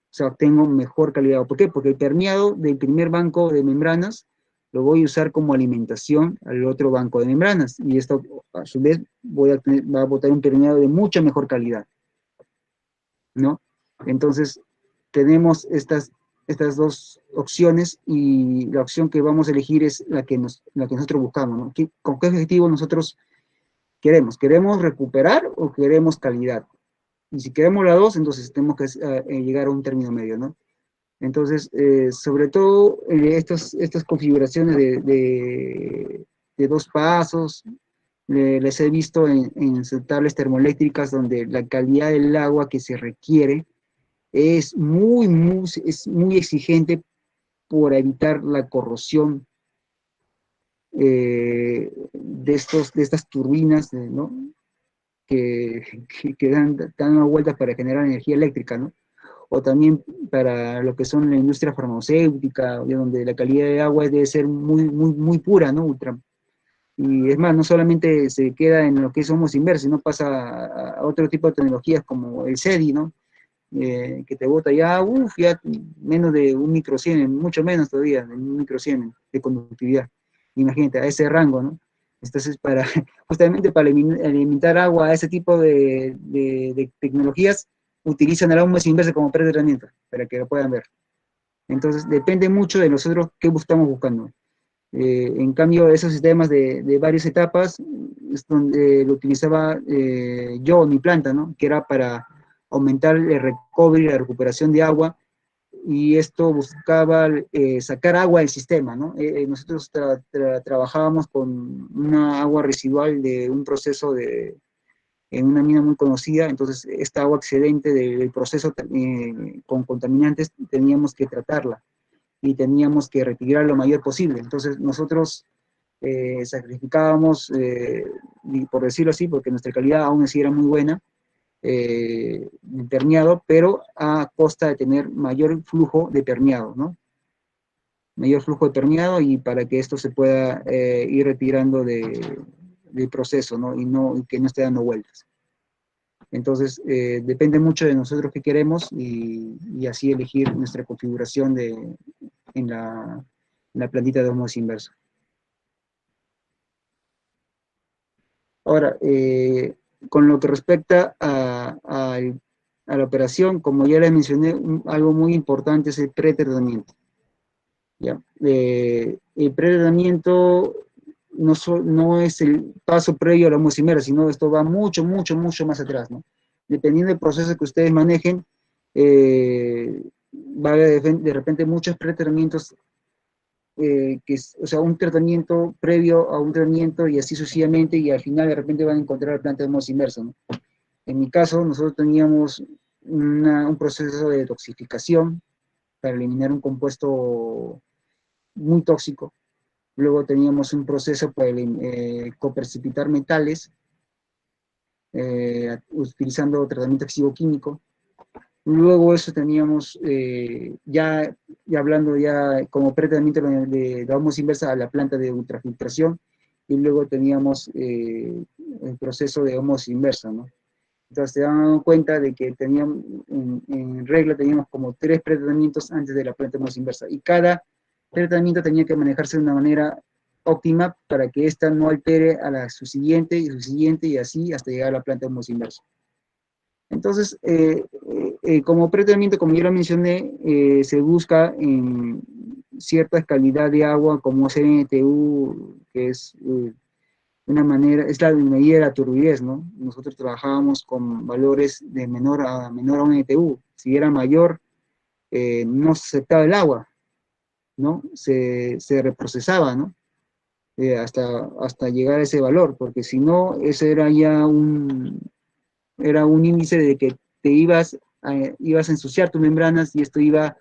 sea, obtengo mejor calidad. ¿Por qué? Porque el permeado del primer banco de membranas lo voy a usar como alimentación al otro banco de membranas, y esto a su vez va a botar un permeado de mucha mejor calidad, ¿no? Entonces, tenemos estas dos opciones, y la opción que vamos a elegir es la que nosotros buscamos, ¿no? ¿Con qué objetivo nosotros queremos? ¿Queremos recuperar o queremos calidad? Y si queremos las dos, entonces tenemos que llegar a un término medio, ¿no? Entonces, sobre todo, estas configuraciones de dos pasos, les he visto en centrales termoeléctricas donde la calidad del agua que se requiere es muy exigente por evitar la corrosión de estas turbinas, ¿no? que dan una vuelta para generar energía eléctrica, ¿no? O también para lo que son la industria farmacéutica, donde la calidad de agua debe ser muy pura, ¿no? Y es más, no solamente se queda en lo que somos inversos, sino pasa a otro tipo de tecnologías como el SEDI, ¿no? Que te bota ya menos de un microsiemen, mucho menos todavía, de un microsiemen de conductividad. Imagínate, a ese rango, ¿no? Entonces, justamente para alimentar agua a ese tipo de tecnologías, utilizan el osmosis inversa como pretratamiento, para que lo puedan ver. Entonces, depende mucho de nosotros qué estamos buscando. En cambio, esos sistemas de varias etapas, es donde lo utilizaba yo en mi planta, ¿no? Que era para aumentar el recovery, la recuperación de agua, y esto buscaba sacar agua del sistema, ¿no? Nosotros trabajábamos con una agua residual de un proceso en una mina muy conocida. Entonces esta agua excedente del proceso con contaminantes teníamos que tratarla y teníamos que retirar lo mayor posible. Entonces nosotros sacrificábamos, por decirlo así, porque nuestra calidad aún así era muy buena, permeado, pero a costa de tener mayor flujo de permeado, ¿no? Mayor flujo de permeado, y para que esto se pueda ir retirando del proceso, ¿no? Y que no esté dando vueltas. Entonces, depende mucho de nosotros qué queremos, y así elegir nuestra configuración en la plantita de osmosis inversa. Ahora, con lo que respecta a la operación, como ya les mencioné, algo muy importante es el pretratamiento. ¿Ya? El pretratamiento no es el paso previo a la osmosis inversa, sino esto va mucho más atrás, ¿no? Dependiendo del proceso que ustedes manejen, va a haber de repente muchos pretratamientos, o sea, un tratamiento previo a un tratamiento, y así sucesivamente, y al final de repente van a encontrar la planta de osmosis inversa, ¿no? En mi caso, nosotros teníamos un proceso de detoxificación para eliminar un compuesto muy tóxico. Luego teníamos un proceso para coprecipitar metales, utilizando tratamiento físico-químico. Luego eso teníamos, ya hablando ya como pretratamiento de la osmosis inversa a la planta de ultrafiltración, y luego teníamos el proceso de osmosis inversa, ¿no? Entonces se dan cuenta de que teníamos, en regla teníamos como 3 pretratamientos antes de la planta de osmosis inversa, y cada tratamiento tenía que manejarse de una manera óptima para que ésta no altere a la subsiguiente y subsiguiente y así hasta llegar a la planta de osmosis inversa. Entonces, como pretratamiento, como yo lo mencioné, se busca en cierta calidad de agua como es NTU, que es una manera, es la medida de la turbidez, ¿no? Nosotros trabajábamos con valores de menor a NTU. Si era mayor, no se aceptaba el agua, ¿no? Se reprocesaba, ¿no? Hasta llegar a ese valor, porque si no, ese era ya era un índice de que te ibas a ensuciar tus membranas y esto iba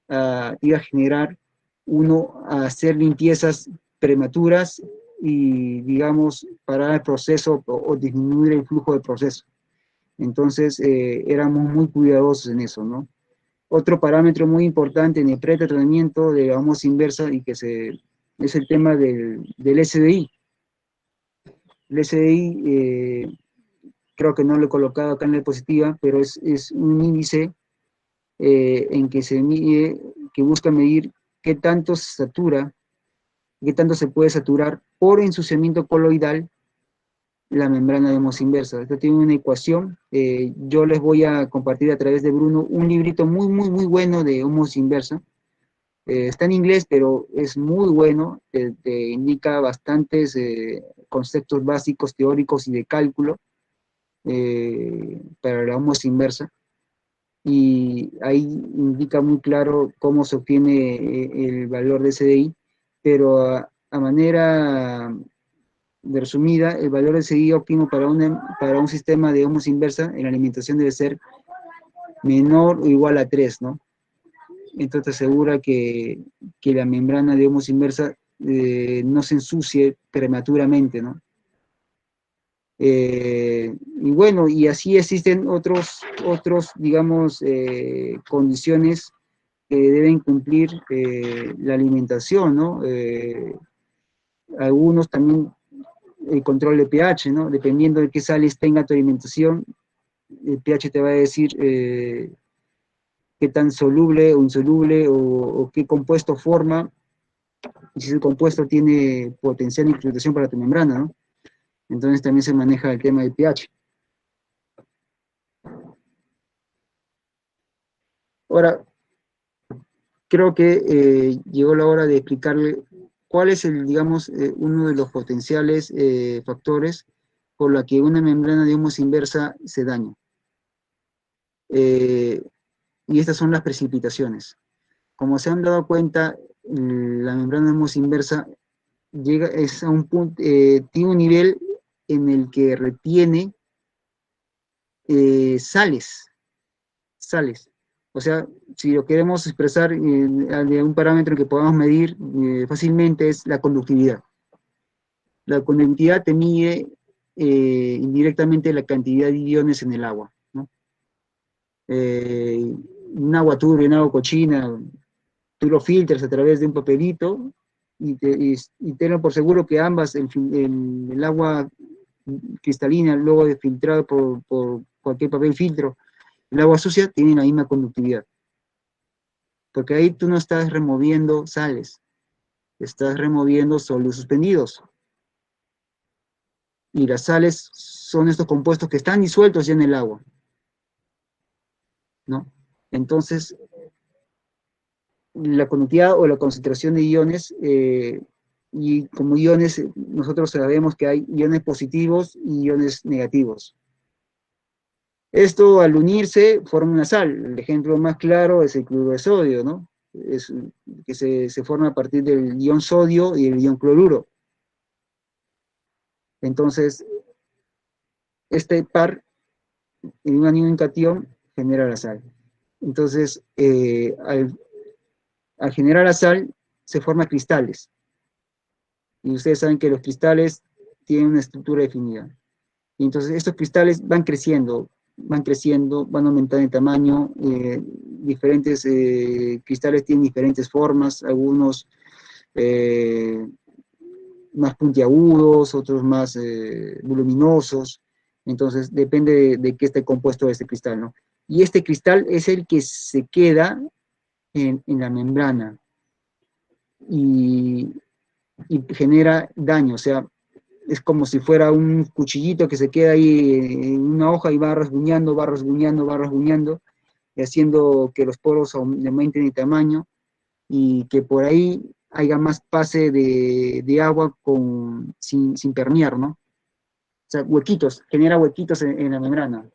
a generar a hacer limpiezas prematuras y, digamos, parar el proceso o disminuir el flujo del proceso. Entonces, éramos muy cuidadosos en eso, ¿no? Otro parámetro muy importante en el pretratamiento de la osmosis inversa es el tema del SDI. El SDI, creo que no lo he colocado acá en la diapositiva, pero es un índice en que se mide, que busca medir qué tanto se satura, qué tanto se puede saturar por ensuciamiento coloidal la membrana de osmosis inversa. Esto tiene una ecuación, yo les voy a compartir a través de Bruno un librito muy, muy, muy bueno de osmosis inversa. Está en inglés, pero es muy bueno, te indica bastantes conceptos básicos, teóricos y de cálculo para la osmosis inversa. Y ahí indica muy claro cómo se obtiene el valor de SDI, pero a manera de resumida, el valor de SDI óptimo para un sistema de osmosis inversa en la alimentación debe ser menor o igual a 3, ¿no? Entonces asegura que la membrana de osmosis inversa no se ensucie prematuramente, ¿no? Y bueno, y así existen otros digamos, condiciones que deben cumplir la alimentación, ¿no? Algunos también el control de pH, ¿no? Dependiendo de qué sales tenga tu alimentación, el pH te va a decir qué tan soluble o insoluble o qué compuesto forma, y si el compuesto tiene potencial de infiltración para tu membrana, ¿no? Entonces también se maneja el tema del pH. Ahora, creo que llegó la hora de explicarle cuál es digamos, uno de los potenciales factores por la que una membrana de osmosis inversa se daña. Y estas son las precipitaciones. Como se han dado cuenta, la membrana de osmosis inversa es a un punto, tiene un nivel en el que retiene sales. O sea, si lo queremos expresar de un parámetro que podamos medir fácilmente es la conductividad. La conductividad te mide indirectamente la cantidad de iones en el agua, ¿no? Un agua turbia, un agua cochina, tú lo filtras a través de un papelito y tenlo por seguro que ambas, el agua cristalina, luego de filtrado por cualquier papel filtro, el agua sucia, tienen la misma conductividad. Porque ahí tú no estás removiendo sales, estás removiendo sólidos suspendidos. Y las sales son estos compuestos que están disueltos ya en el agua, ¿no? Entonces, la conductividad o la concentración de iones, y como iones, nosotros sabemos que hay iones positivos y iones negativos. Esto al unirse forma una sal. El ejemplo más claro es el cloruro de sodio, ¿no? Que se forma a partir del ion sodio y el ion cloruro. Entonces, este par en un anión y un catión genera la sal. Entonces, al generar la sal, se forman cristales. Y ustedes saben que los cristales tienen una estructura definida. Y entonces estos cristales van creciendo, van creciendo, van aumentando en tamaño, diferentes cristales tienen diferentes formas, algunos más puntiagudos, otros más voluminosos, entonces depende de qué esté compuesto este cristal, ¿no? Y este cristal es el que se queda en la membrana y genera daño, o sea, es como si fuera un cuchillito que se queda ahí en una hoja y va rasguñando, va rasguñando, va rasguñando, y haciendo que los poros aumenten de tamaño y que por ahí haya más pase de agua sin permear, ¿no? O sea, huequitos, genera huequitos en la membrana.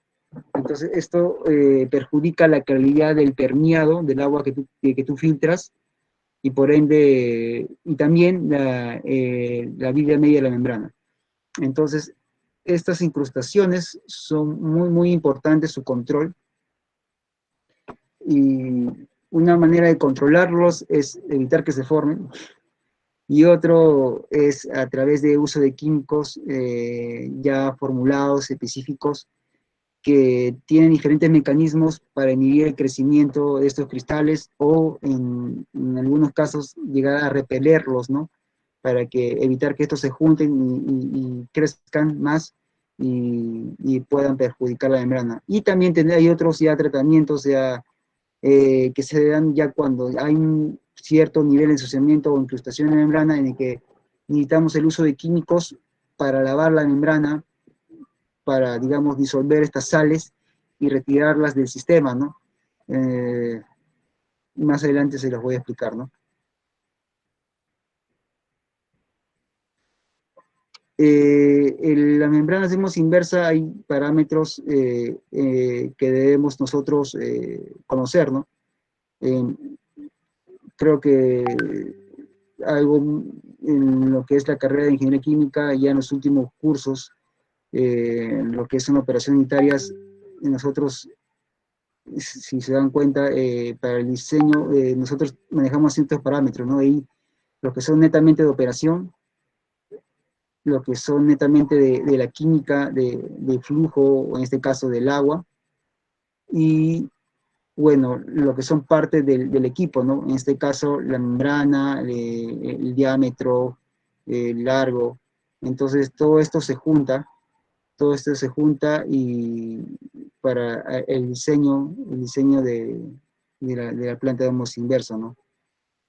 Entonces, esto perjudica la calidad del permeado del agua que tú filtras y por ende, y también la vida media de la membrana. Entonces, estas incrustaciones son muy, muy importantes, su control, y una manera de controlarlos es evitar que se formen, y otro es a través de uso de químicos ya formulados, específicos, que tienen diferentes mecanismos para inhibir el crecimiento de estos cristales o en algunos casos llegar a repelerlos, ¿no? Para evitar que estos se junten y crezcan más y puedan perjudicar la membrana. Y también hay otros ya tratamientos ya, que se dan ya cuando hay un cierto nivel de ensuciamiento o incrustación en la membrana en el que necesitamos el uso de químicos para lavar la membrana, para, digamos, disolver estas sales y retirarlas del sistema, ¿no? Más adelante se los voy a explicar, ¿no? En las membranas de osmosis inversa hay parámetros que debemos nosotros conocer, ¿no? Creo que algo en lo que es la carrera de ingeniería química, ya en los últimos cursos, en lo que son operaciones unitarias, nosotros, si se dan cuenta, para el diseño, nosotros manejamos ciertos parámetros, ¿no? Ahí, los que son netamente de operación, lo que son netamente de la química, de flujo, o en este caso del agua, y bueno, lo que son parte del equipo, ¿no? En este caso, la membrana, el diámetro, el largo. Entonces, todo esto se junta y para el diseño de la planta de osmosis inversa, ¿no?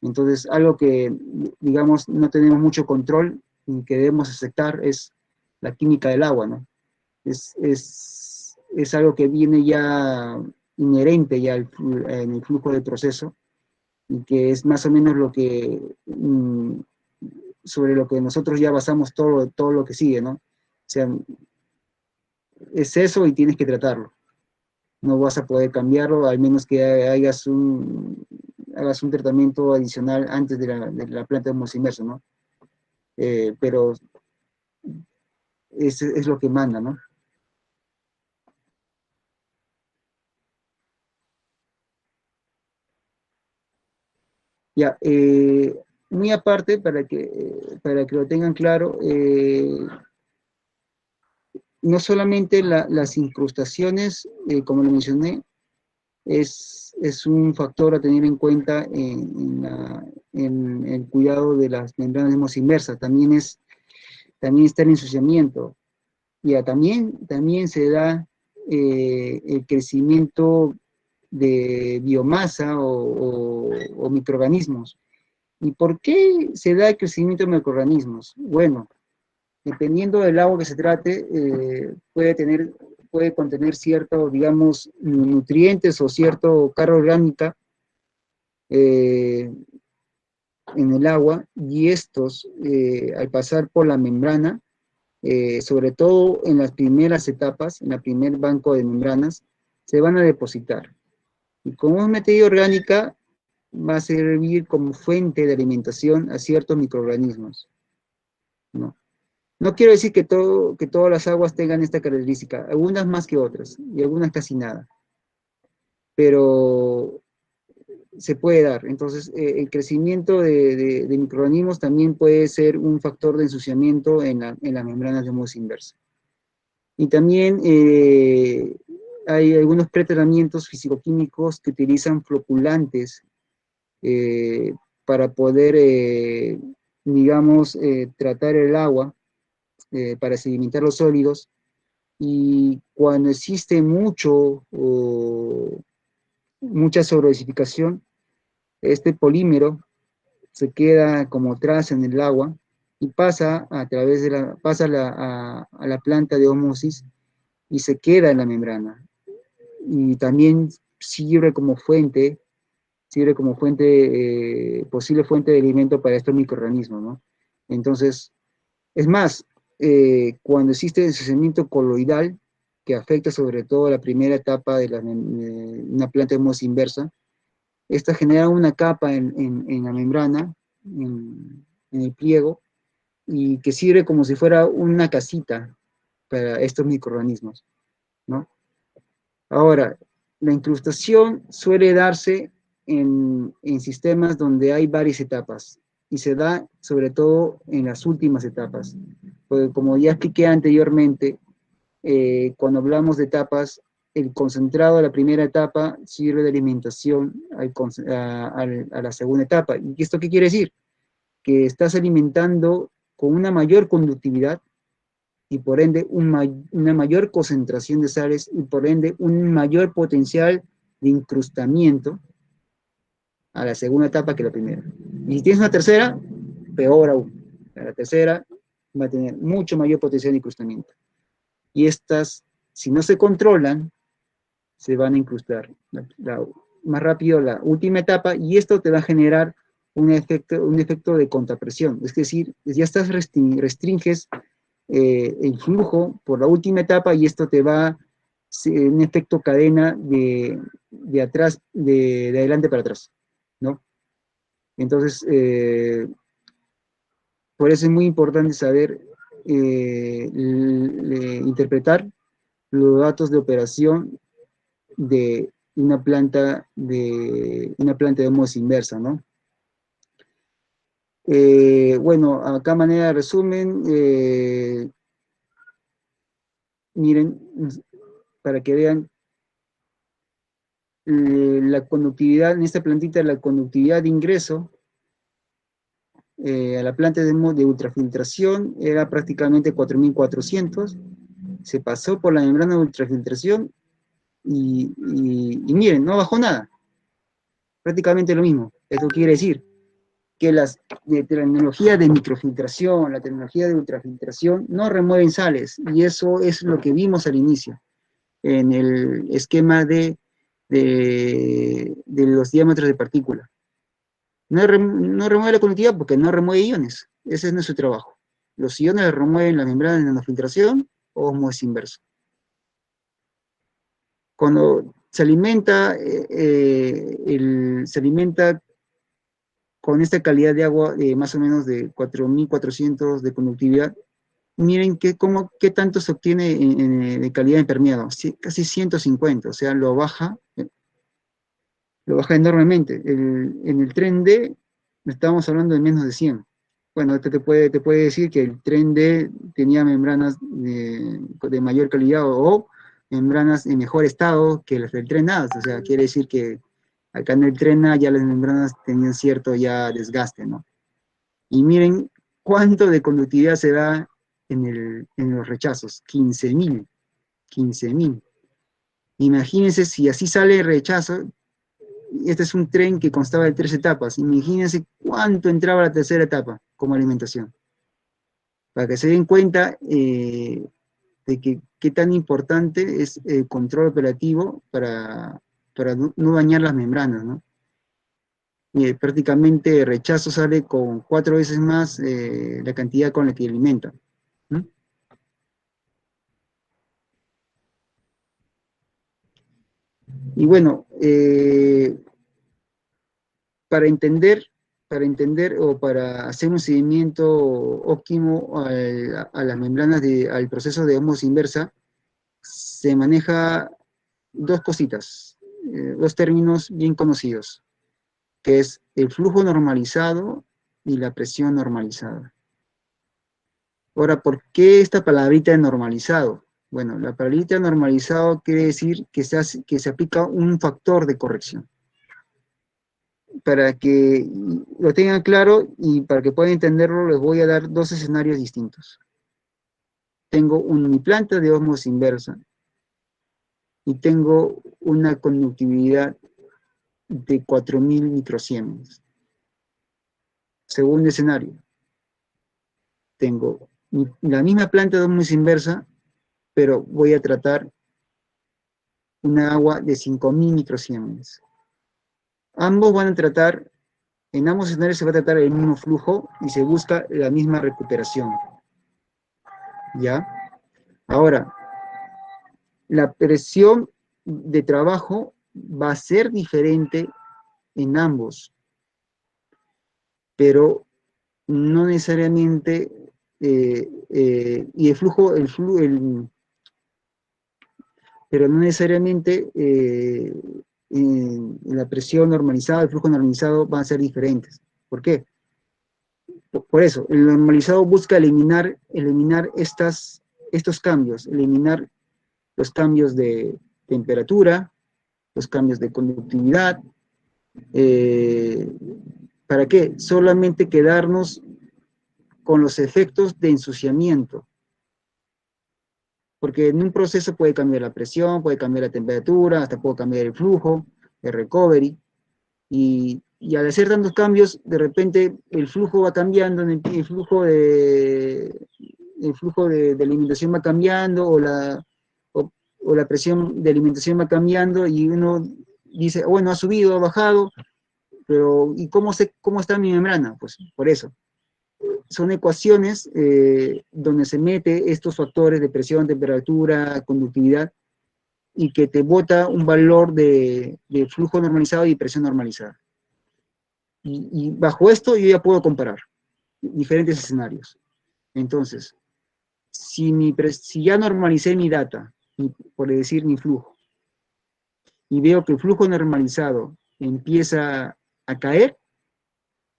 Entonces, algo que, digamos, no tenemos mucho control y que debemos aceptar es la química del agua, ¿no? Es algo que viene ya inherente ya en el flujo del proceso y que es más o menos lo que, sobre lo que nosotros ya basamos todo lo que sigue, ¿no? O sea, es eso y tienes que tratarlo. No vas a poder cambiarlo, al menos que hagas un tratamiento adicional antes de la planta de osmosis inversa, ¿no? Pero es lo que manda, ¿no? Ya, muy aparte, para que lo tengan claro, no solamente las incrustaciones, como lo mencioné, es un factor a tener en cuenta en el cuidado de las membranas de osmosis inversa, también está el ensuciamiento. Ya, también se da el crecimiento de biomasa o microorganismos. ¿Y por qué se da el crecimiento de microorganismos? Bueno, dependiendo del agua que se trate, puede contener cierto, digamos, nutrientes o cierto carga orgánica en el agua, y estos, al pasar por la membrana, sobre todo en las primeras etapas, en el primer banco de membranas, se van a depositar. Y como es materia orgánica, va a servir como fuente de alimentación a ciertos microorganismos, ¿no? No quiero decir que todas las aguas tengan esta característica, algunas más que otras, y algunas casi nada, pero se puede dar. Entonces, el crecimiento de microorganismos también puede ser un factor de ensuciamiento en las membranas de osmosis inversa. Y también hay algunos pretratamientos fisicoquímicos que utilizan floculantes para poder, digamos, tratar el agua, para sedimentar los sólidos, y cuando existe mucha sobredosificación, este polímero se queda como traza en el agua y pasa a la planta de ósmosis y se queda en la membrana. Y también posible fuente de alimento para estos microorganismos, ¿no? Entonces, es más, cuando existe deslizamiento coloidal, que afecta sobre todo la primera etapa de una planta de ósmosis inversa, esta genera una capa en la membrana, en el pliego, y que sirve como si fuera una casita para estos microorganismos, ¿no? Ahora, la incrustación suele darse en sistemas donde hay varias etapas, y se da sobre todo en las últimas etapas. Porque como ya expliqué anteriormente, cuando hablamos de etapas, el concentrado de la primera etapa sirve de alimentación a la segunda etapa. ¿Y esto qué quiere decir? Que estás alimentando con una mayor conductividad y por ende una mayor concentración de sales y por ende un mayor potencial de incrustamiento a la segunda etapa que la primera. Y si tienes una tercera, peor aún. La tercera va a tener mucho mayor potencial de incrustamiento. Y estas, si no se controlan, se van a incrustar más rápido la última etapa, y esto te va a generar un efecto de contrapresión. Es decir, ya restringes el flujo por la última etapa, y esto te va a un efecto cadena de adelante para atrás, ¿no? Entonces, por eso es muy importante saber interpretar los datos de operación de una planta de ósmosis inversa, ¿no? Bueno, acá manera de resumen, miren, para que vean la conductividad, en esta plantita, la conductividad de ingreso a la planta de ultrafiltración era prácticamente 4400, se pasó por la membrana de ultrafiltración y miren, no bajó nada, prácticamente lo mismo. Esto quiere decir que la tecnología de microfiltración, la tecnología de ultrafiltración no remueven sales, y eso es lo que vimos al inicio, en el esquema de los diámetros de partícula. No remueve la conductividad porque no remueve iones, ese es nuestro trabajo. Los iones remueven la membrana de nanofiltración o ósmosis inversa. Cuando se alimenta con esta calidad de agua, más o menos de 4400 de conductividad, miren qué tanto se obtiene de calidad de impermeado, casi 150, o sea, lo baja enormemente. En el tren D estamos hablando de menos de 100. Bueno, este te puede decir que el tren D tenía membranas de mayor calidad o membranas en mejor estado que las del tren A, o sea, quiere decir que acá en el tren A ya las membranas tenían cierto ya desgaste, ¿no? Y miren cuánto de conductividad se da en los rechazos, 15.000. Imagínense si así sale el rechazo. Este es un tren que constaba de 3 etapas. Imagínense cuánto entraba la tercera etapa como alimentación. Para que se den cuenta de qué tan importante es el control operativo para no dañar las membranas, ¿no? Prácticamente el rechazo sale con 4 veces más la cantidad con la que alimenta. Y bueno, para entender o para hacer un seguimiento óptimo a las membranas al proceso de ósmosis inversa, se maneja dos cositas, dos términos bien conocidos, que es el flujo normalizado y la presión normalizada. Ahora, ¿por qué esta palabrita de normalizado? Bueno, la paralítica normalizado quiere decir que se aplica un factor de corrección. Para que lo tengan claro y para que puedan entenderlo, les voy a dar dos escenarios distintos. Tengo mi planta de ósmosis inversa y tengo una conductividad de 4000 microsiemens. Segundo escenario, tengo la misma planta de ósmosis inversa, pero voy a tratar una agua de 5000 microsiemens. Ambos van a tratar, en ambos escenarios se va a tratar el mismo flujo y se busca la misma recuperación. ¿Ya? Ahora, la presión de trabajo va a ser diferente en ambos, pero no necesariamente, y pero no necesariamente la presión normalizada, el flujo normalizado van a ser diferentes. ¿Por qué? Por eso, el normalizado busca eliminar estos cambios, eliminar los cambios de temperatura, los cambios de conductividad. ¿Para qué? Solamente quedarnos con los efectos de ensuciamiento. Porque en un proceso puede cambiar la presión, puede cambiar la temperatura, hasta puede cambiar el flujo, el recovery, y al hacer tantos cambios, de repente el flujo va cambiando, el flujo de alimentación va cambiando, o la presión de alimentación va cambiando, y uno dice, bueno, ha subido, ha bajado, pero ¿y cómo está mi membrana? Pues por eso. Son ecuaciones donde se mete estos factores de presión, temperatura, conductividad, y que te bota un valor de flujo normalizado y presión normalizada. Y bajo esto yo ya puedo comparar diferentes escenarios. Entonces, si ya normalicé mi data, por decir mi flujo, y veo que el flujo normalizado empieza a caer,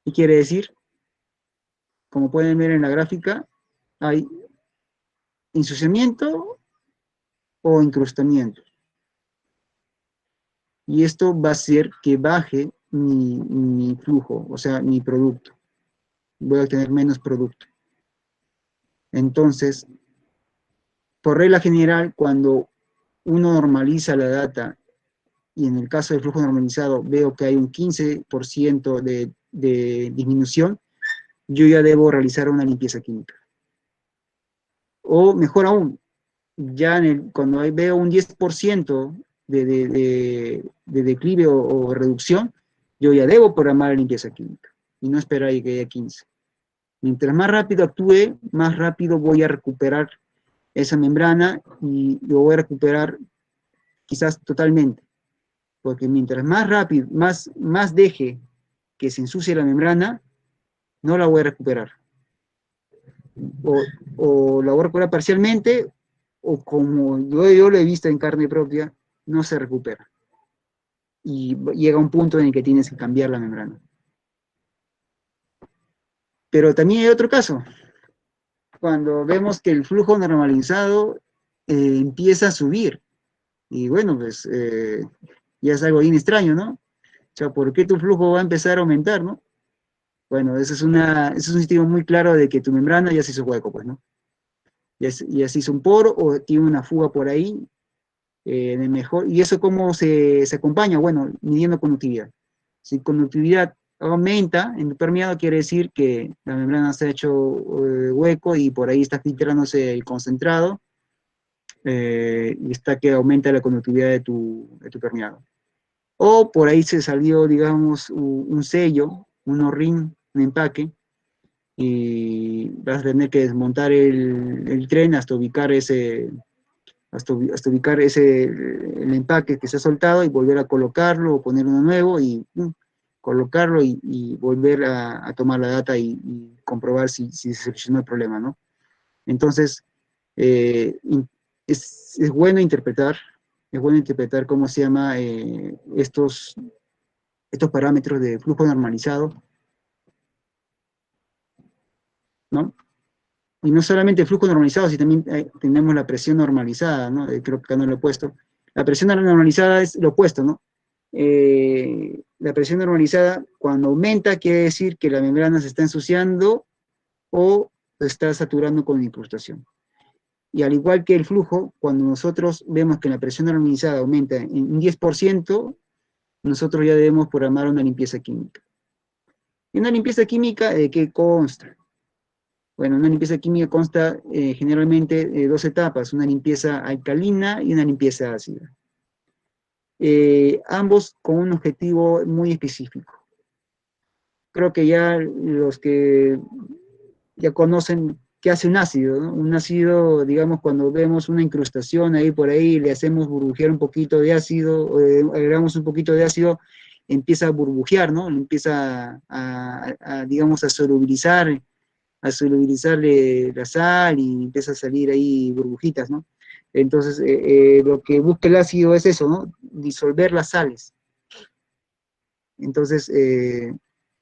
¿qué quiere decir? Como pueden ver en la gráfica, hay ensuciamiento o incrustamiento. Y esto va a hacer que baje mi flujo, o sea, mi producto. Voy a obtener menos producto. Entonces, por regla general, cuando uno normaliza la data, y en el caso del flujo normalizado veo que hay un 15% de disminución, yo ya debo realizar una limpieza química. O mejor aún, ya cuando veo un 10% de declive o reducción, yo ya debo programar la limpieza química y no esperar a que haya 15. Mientras más rápido actúe, más rápido voy a recuperar esa membrana y lo voy a recuperar quizás totalmente. Porque mientras más rápido, más deje que se ensucie la membrana, no la voy a recuperar. O la voy a recuperar parcialmente, o como yo lo he visto en carne propia, no se recupera. Y llega un punto en el que tienes que cambiar la membrana. Pero también hay otro caso. Cuando vemos que el flujo normalizado empieza a subir. Y bueno, pues ya es algo bien extraño, ¿no? O sea, ¿por qué tu flujo va a empezar a aumentar, no? Bueno, ese es un sistema muy claro de que tu membrana ya se hizo hueco, pues, ¿no? Ya se hizo un poro o tiene una fuga por ahí, ¿y eso cómo se acompaña? Bueno, midiendo conductividad. Si conductividad aumenta en tu permeado, quiere decir que la membrana se ha hecho hueco y por ahí está filtrándose el concentrado, y está que aumenta la conductividad de tu permeado. O por ahí se salió, digamos, un sello, un O-ring, un empaque, y vas a tener que desmontar el tren hasta ubicar el empaque que se ha soltado y volver a colocarlo o poner uno nuevo y colocarlo y volver a tomar la data y comprobar si se solucionó el problema, ¿no? Entonces, es bueno interpretar cómo se llama estos parámetros de flujo normalizado, ¿no? Y no solamente el flujo normalizado, sino también tenemos la presión normalizada, ¿no? Creo que acá no lo he puesto. La presión normalizada es lo opuesto, ¿no? La presión normalizada, cuando aumenta, quiere decir que la membrana se está ensuciando o se está saturando con incrustación. Y al igual que el flujo, cuando nosotros vemos que la presión normalizada aumenta en un 10%, nosotros ya debemos programar una limpieza química. ¿Y una limpieza química de qué consta? Bueno, una limpieza química consta generalmente de dos etapas, una limpieza alcalina y una limpieza ácida. Ambos con un objetivo muy específico. Creo que ya los que ya conocen qué hace un ácido, ¿no? Un ácido, digamos, cuando vemos una incrustación ahí por ahí, le hacemos burbujear un poquito de ácido, agregamos un poquito de ácido, empieza a burbujear, ¿no? Empieza digamos, a solubilizar la sal y empieza a salir ahí burbujitas, ¿no? Entonces, lo que busca el ácido es eso, ¿no? Disolver las sales. Entonces,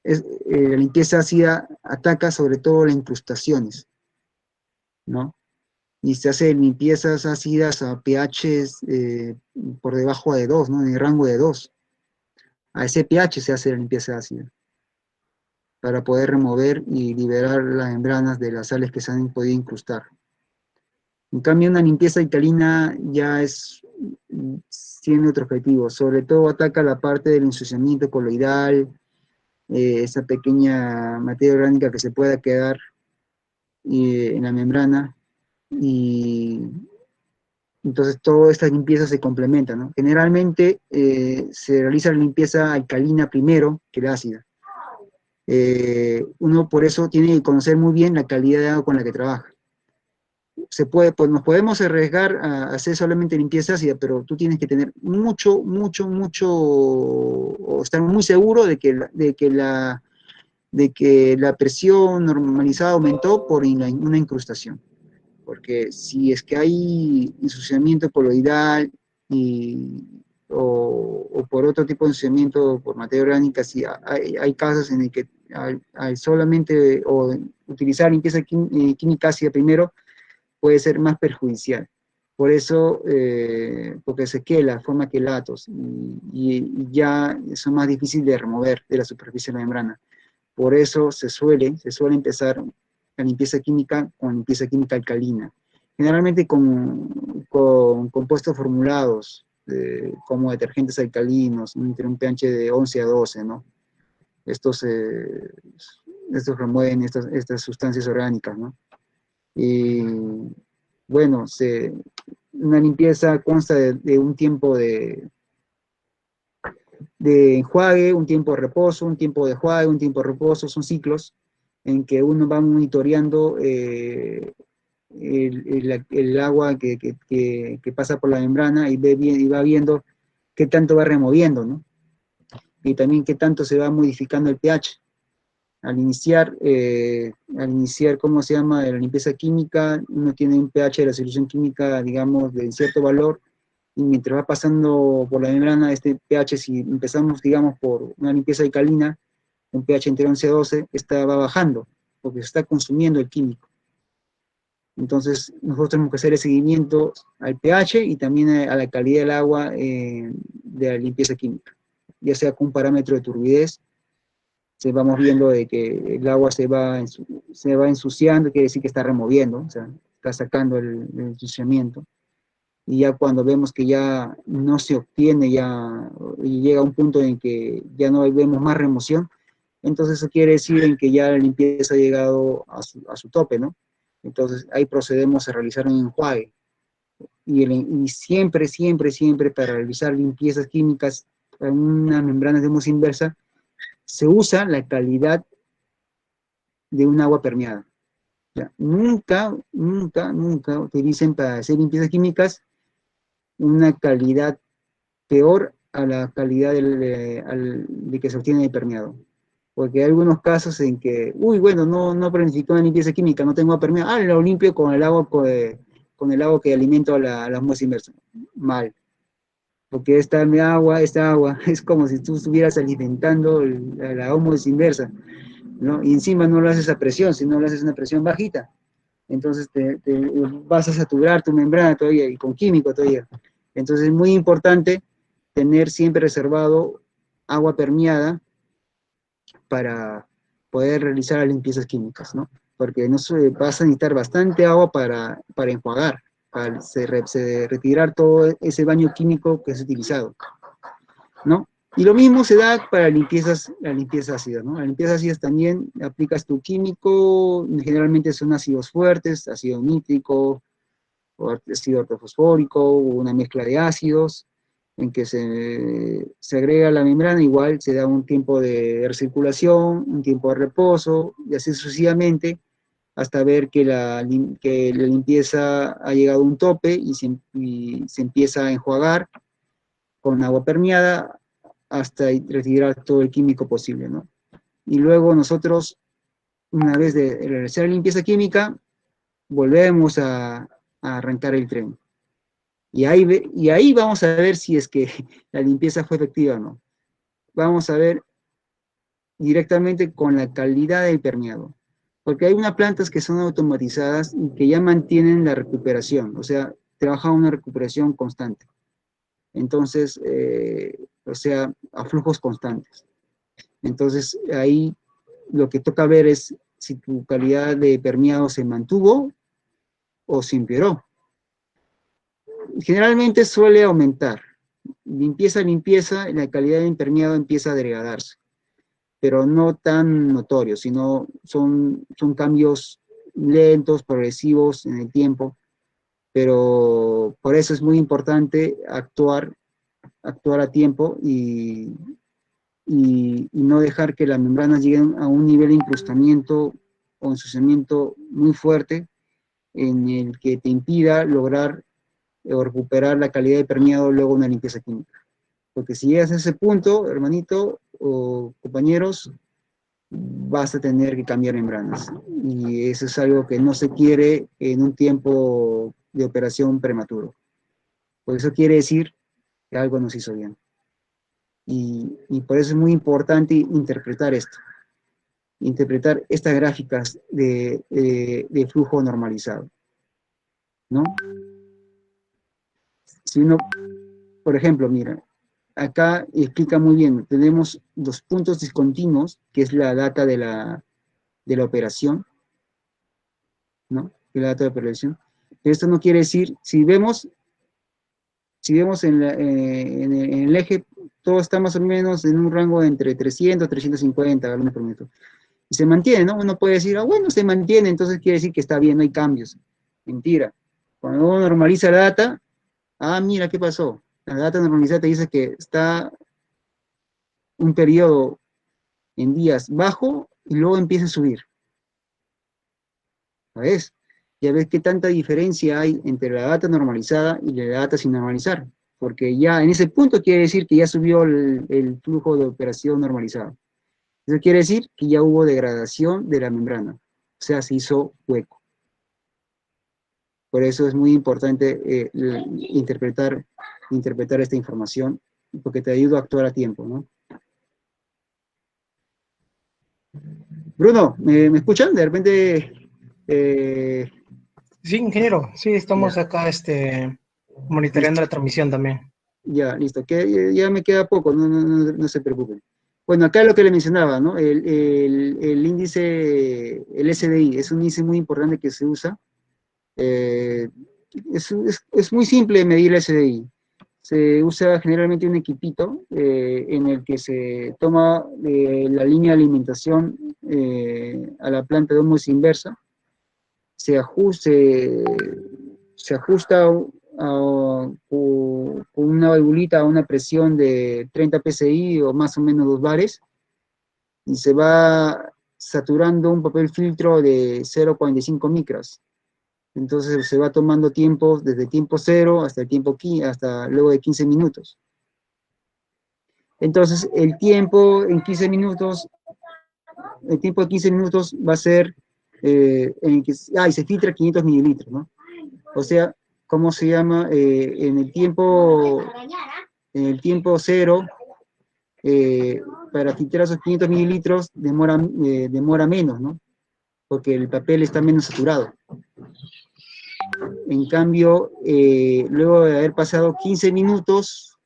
la limpieza ácida ataca sobre todo las incrustaciones, ¿no? Y se hace limpiezas ácidas a pHs por debajo de 2, ¿no? En el rango de 2. A ese pH se hace la limpieza ácida, para poder remover y liberar las membranas de las sales que se han podido incrustar. En cambio, una limpieza alcalina ya tiene otro objetivo, sobre todo ataca la parte del ensuciamiento coloidal, esa pequeña materia orgánica que se pueda quedar en la membrana, y entonces toda esta limpieza se complementa, ¿no? Generalmente se realiza la limpieza alcalina primero que la ácida. Uno por eso tiene que conocer muy bien la calidad de agua con la que trabaja. Pues nos podemos arriesgar a hacer solamente limpieza ácida, pero tú tienes que tener mucho, o estar muy seguro de que la presión normalizada aumentó por una incrustación. Porque si es que hay ensuciamiento coloidal o por otro tipo de ensuciamiento por materia orgánica, si hay casos en el que al solamente utilizar limpieza química ácida primero, puede ser más perjudicial. Por eso, porque se quela, forma quelatos, y ya son más difíciles de remover de la superficie de la membrana. Por eso se suele empezar la limpieza química con limpieza química alcalina. Generalmente con compuestos formulados, como detergentes alcalinos, entre un pH de 11 a 12, ¿no? Estos remueven estas sustancias orgánicas, ¿no? Y bueno, una limpieza consta de un tiempo de enjuague, un tiempo de reposo, un tiempo de enjuague, un tiempo de reposo, son ciclos en que uno va monitoreando el agua que pasa por la membrana y va viendo qué tanto va removiendo, ¿no? Y también qué tanto se va modificando el pH. Al iniciar, ¿cómo se llama?, la limpieza química, uno tiene un pH de la solución química, digamos, de cierto valor, y mientras va pasando por la membrana, este pH, si empezamos, digamos, por una limpieza alcalina, un pH entre 11 y 12, va bajando, porque se está consumiendo el químico. Entonces, nosotros tenemos que hacer el seguimiento al pH y también a la calidad del agua de la limpieza química, ya sea con un parámetro de turbidez. Vamos viendo de que el agua se va ensuciando, quiere decir que está removiendo, o sea, está sacando el ensuciamiento. Y ya cuando vemos que ya no se obtiene, y llega a un punto en que ya no vemos más remoción, entonces eso quiere decir en que ya la limpieza ha llegado a su tope, ¿no? Entonces ahí procedemos a realizar un enjuague. Y siempre para realizar limpiezas químicas en unas membranas de osmosis inversa, se usa la calidad de un agua permeada. O sea, nunca utilicen para hacer limpiezas químicas una calidad peor a la calidad de que se obtiene el permeado. Porque hay algunos casos en que, bueno, no planificó una limpieza química, no tengo agua permeada, lo limpio con el agua que alimento a la osmosis inversa. Mal. Porque esta agua es como si tú estuvieras alimentando la osmosis inversa, ¿no? Y encima no lo haces a presión, sino lo haces a una presión bajita. entonces te vas a saturar tu membrana todavía, y con químico todavía. Entonces es muy importante tener siempre reservado agua permeada para poder realizar las limpiezas químicas, ¿no? Porque no se, vas a necesitar bastante agua para enjuagar, para retirar todo ese baño químico que es utilizado, ¿no? Y lo mismo se da para la limpieza ácida, ¿no? La limpieza ácida también aplicas tu químico, generalmente son ácidos fuertes, ácido nítrico, o ácido ortofosfórico, o una mezcla de ácidos, en que se agrega la membrana, igual se da un tiempo de recirculación, un tiempo de reposo, y así sucesivamente, hasta ver que que la limpieza ha llegado a un tope y se empieza a enjuagar con agua permeada hasta retirar todo el químico posible, ¿no? Y luego nosotros, una vez de realizar la limpieza química, volvemos a arrancar el tren. Y ahí vamos a ver si es que la limpieza fue efectiva o no. Vamos a ver directamente con la calidad del permeado. Porque hay unas plantas que son automatizadas y que ya mantienen la recuperación, o sea, trabajan una recuperación constante. Entonces, o sea, a flujos constantes. Entonces, ahí lo que toca ver es si tu calidad de permeado se mantuvo o se empeoró. Generalmente suele aumentar. Limpieza, la calidad de impermeado empieza a degradarse, pero no tan notorios, sino son cambios lentos, progresivos en el tiempo, pero por eso es muy importante actuar a tiempo y no dejar que las membranas lleguen a un nivel de incrustamiento o ensuciamiento muy fuerte en el que te impida lograr o recuperar la calidad de permeado luego de una limpieza química. Porque si llegas a ese punto, hermanito o compañeros, vas a tener que cambiar membranas. Y eso es algo que no se quiere en un tiempo de operación prematuro. Por eso quiere decir que algo no se hizo bien. Y por eso es muy importante interpretar esto. Interpretar estas gráficas de flujo normalizado, ¿no? Si uno, por ejemplo, mira, acá explica muy bien, tenemos los puntos discontinuos, que es la data de la operación, ¿no? Que es la data de operación. Pero esto no quiere decir, si vemos en el eje, todo está más o menos en un rango de entre 300 y 350 galones por minuto. Y se mantiene, ¿no? Uno puede decir, bueno, se mantiene, entonces quiere decir que está bien, no hay cambios. Mentira. Cuando uno normaliza la data, mira, ¿qué pasó? La data normalizada te dice que está un periodo en días bajo y luego empieza a subir. ¿Sabes? Ya ves qué tanta diferencia hay entre la data normalizada y la data sin normalizar. Porque ya en ese punto quiere decir que ya subió el flujo de operación normalizado. Eso quiere decir que ya hubo degradación de la membrana. O sea, se hizo hueco. Por eso es muy importante interpretar esta información, porque te ayuda a actuar a tiempo, ¿no? Bruno, ¿me escuchan? De repente...
Sí, ingeniero, sí, estamos
Ya.
acá monitoreando la transmisión también.
Ya, listo, que ya me queda poco, no se preocupen. Bueno, acá lo que le mencionaba, ¿no? El índice, el SDI, es un índice muy importante que se usa. Es muy simple medir el SDI. Se usa generalmente un equipito en el que se toma la línea de alimentación a la planta de ósmosis inversa, se ajusta con una valvulita a una presión de 30 psi o más o menos 2 bares, y se va saturando un papel filtro de 0,45 micras. Entonces se va tomando tiempos desde tiempo 0 hasta hasta luego de 15 minutos. Entonces el tiempo de 15 minutos va a ser y se filtra 500 mililitros, ¿no? O sea, ¿cómo se llama? En el tiempo 0, para filtrar esos 500 mililitros demora menos, ¿no? porque el papel está menos saturado. En cambio, luego de haber pasado 15 minutos,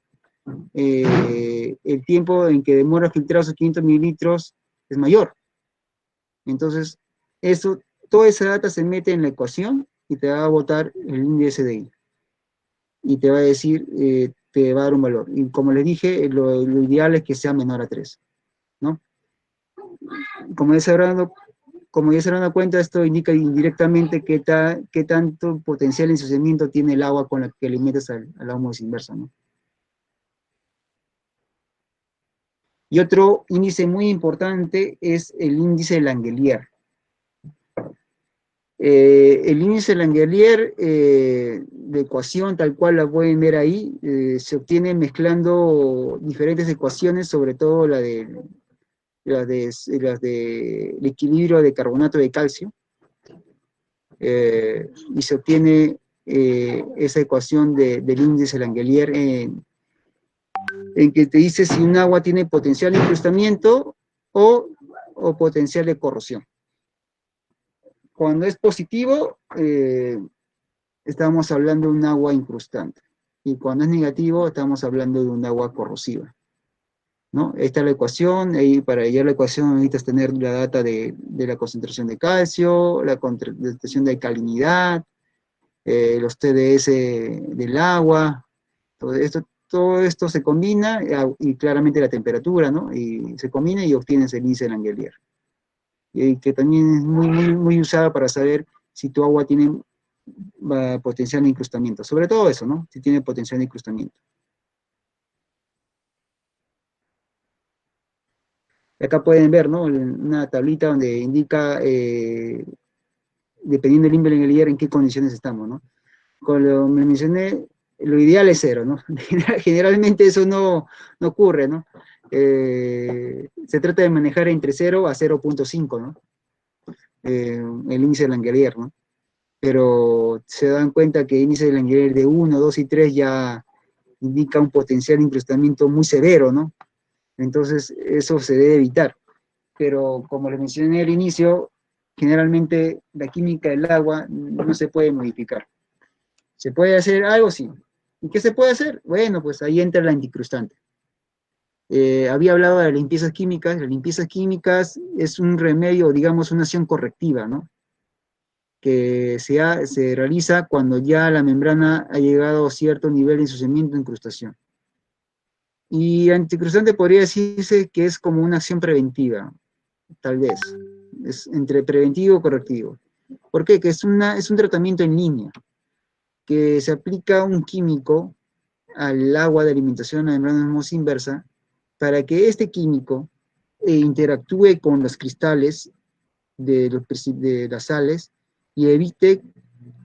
el tiempo en que demora filtrar esos 500 mililitros es mayor. Entonces, toda esa data se mete en la ecuación y te va a botar el índice de SDI. Y te va a decir, te va a dar un valor. Y como les dije, lo ideal es que sea menor a 3, ¿no? Como ya se habrán dado cuenta, esto indica indirectamente qué tanto potencial de ensuciamiento tiene el agua con la que le metes a la osmosis inversa, ¿no? Y otro índice muy importante es el índice de Langelier. El índice de Langelier, de ecuación tal cual la pueden ver ahí, se obtiene mezclando diferentes ecuaciones, sobre todo las del equilibrio de carbonato de calcio, y se obtiene esa ecuación del índice Langelier en que te dice si un agua tiene potencial de incrustamiento o potencial de corrosión. Cuando es positivo, estamos hablando de un agua incrustante. Y cuando es negativo, estamos hablando de un agua corrosiva, ¿no? Esta es la ecuación, y para hallar la ecuación necesitas tener la data de la concentración de calcio, la concentración de alcalinidad, los TDS del agua, todo esto se combina, y claramente la temperatura, ¿no? Y se combina y obtienes el índice de Langelier. Y que también es muy usada para saber si tu agua tiene potencial de incrustamiento. Sobre todo eso, ¿no? Si tiene potencial de incrustamiento. Acá pueden ver, ¿no? Una tablita donde indica, dependiendo del índice de Langelier, en qué condiciones estamos, ¿no? Como me mencioné, lo ideal es 0, ¿no? Generalmente eso no ocurre, ¿no? Se trata de manejar entre 0 a 0.5, ¿no? El índice de Langelier, ¿no? Pero se dan cuenta que el índice de Langelier de 1, 2 y 3 ya indica un potencial de incrustamiento muy severo, ¿no? Entonces eso se debe evitar. Pero como les mencioné al inicio, generalmente la química del agua no se puede modificar. ¿Se puede hacer algo? Sí. ¿Y qué se puede hacer? Bueno, pues ahí entra la anticrustante. Había hablado de limpiezas químicas. Las limpiezas químicas es un remedio, digamos, una acción correctiva, ¿no? Que se realiza cuando ya la membrana ha llegado a cierto nivel de ensuciamiento e incrustación. Y anticrustante podría decirse que es como una acción preventiva, tal vez. Es entre preventivo y correctivo. ¿Por qué? Que es un tratamiento en línea, que se aplica un químico al agua de alimentación a membrana de osmosis inversa para que este químico interactúe con los cristales de las sales y evite,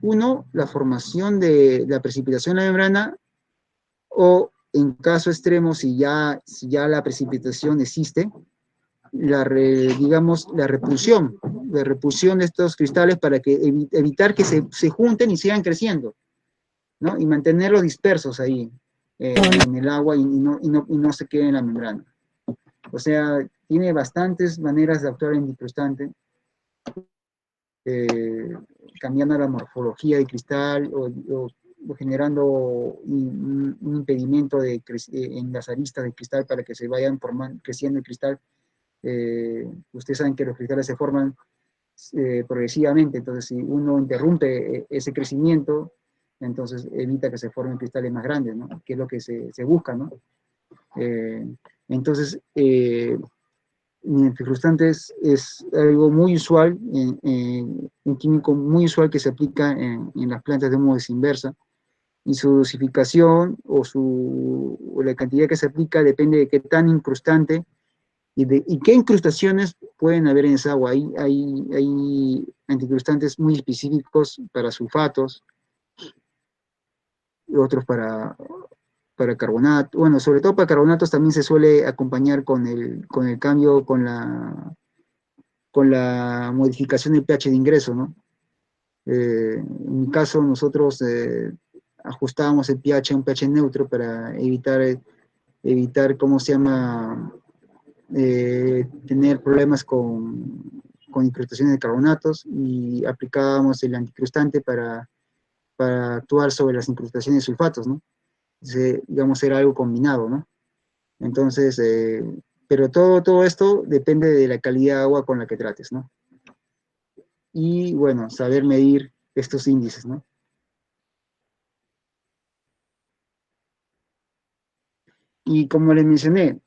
uno, la formación de la precipitación en la membrana, o en caso extremo, si ya la precipitación existe, digamos, la repulsión de estos cristales para que evitar que se junten y sigan creciendo, ¿no? Y mantenerlos dispersos ahí en el agua y no se queden en la membrana. O sea, tiene bastantes maneras de actuar en incrustante, cambiando la morfología del cristal o generando un impedimento en las aristas del cristal para que se vayan creciendo el cristal. Ustedes saben que los cristales se forman progresivamente, entonces si uno interrumpe ese crecimiento, entonces evita que se formen cristales más grandes, ¿no? Que es lo que se busca, ¿no? Entonces, anticrustante es algo muy usual, un químico muy usual que se aplica en las plantas de osmosis inversa, y su dosificación o la cantidad que se aplica depende de qué tan incrustante y qué incrustaciones pueden haber en esa agua. Hay anticrustantes muy específicos para sulfatos, otros para carbonato. Bueno, sobre todo para carbonatos también se suele acompañar con el cambio, con la modificación del pH de ingreso, ¿no? En mi caso, nosotros ajustábamos el pH a un pH neutro para evitar ¿cómo se llama? Tener problemas con con incrustaciones de carbonatos y aplicábamos el anticrustante para actuar sobre las incrustaciones de sulfatos, ¿no? Digamos, era algo combinado, ¿no? Entonces, pero todo esto depende de la calidad de agua con la que trates, ¿no? Y bueno, saber medir estos índices, ¿no? Y como les mencioné,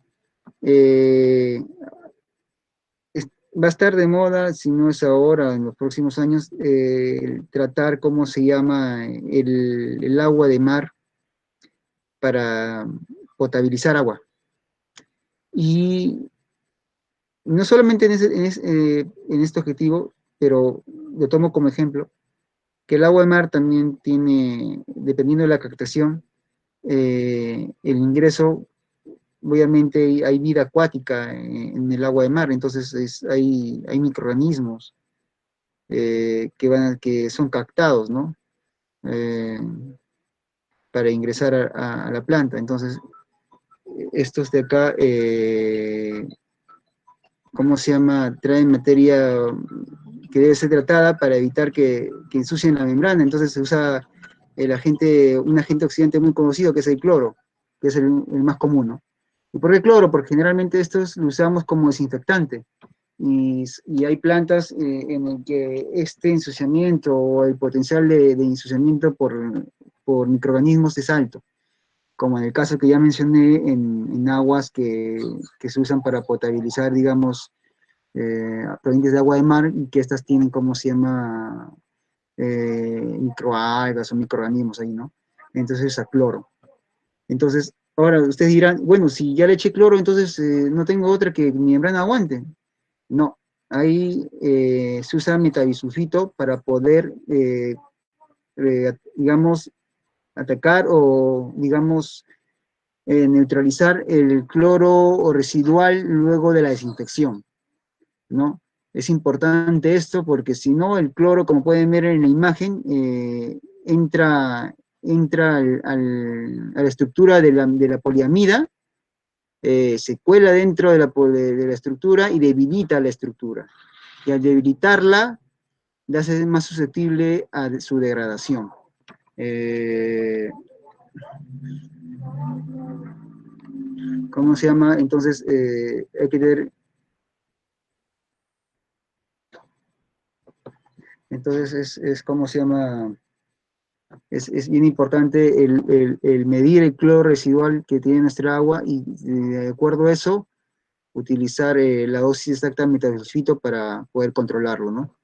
va a estar de moda, si no es ahora, en los próximos años, tratar cómo se llama el agua de mar para potabilizar agua. Y no solamente en este objetivo, pero lo tomo como ejemplo, que el agua de mar también tiene, dependiendo de la captación, el ingreso, obviamente hay vida acuática en el agua de mar, entonces hay microorganismos que son captados, ¿no? Para ingresar a la planta. Entonces, estos de acá, ¿cómo se llama? Traen materia que debe ser tratada para evitar que ensucien la membrana. Entonces se usa un agente oxidante muy conocido, que es el cloro, que es el más común, ¿no? ¿Y por qué cloro? Porque generalmente estos lo usamos como desinfectante. Y hay plantas en el que este ensuciamiento o el potencial de ensuciamiento por microorganismos es alto, como en el caso que ya mencioné en aguas que se usan para potabilizar, digamos, provenientes de agua de mar, y que estas tienen, como se llama, microalgas o microorganismos ahí, ¿no? Entonces, a cloro. Entonces, ahora ustedes dirán, bueno, si ya le eché cloro, entonces no tengo otra que mi membrana aguante. No, ahí se usa metabisulfito para poder, digamos, atacar o, digamos, neutralizar el cloro residual luego de la desinfección, ¿no? Es importante esto porque si no, el cloro, como pueden ver en la imagen, entra a la estructura de la poliamida, se cuela dentro de la estructura y debilita la estructura. Y al debilitarla, la hace más susceptible a su degradación. ¿Cómo se llama? Entonces, hay que tener... Entonces, ¿cómo se llama? Es bien importante el medir el cloro residual que tiene nuestra agua y, de acuerdo a eso, utilizar la dosis exacta de metabisulfito para poder controlarlo, ¿no?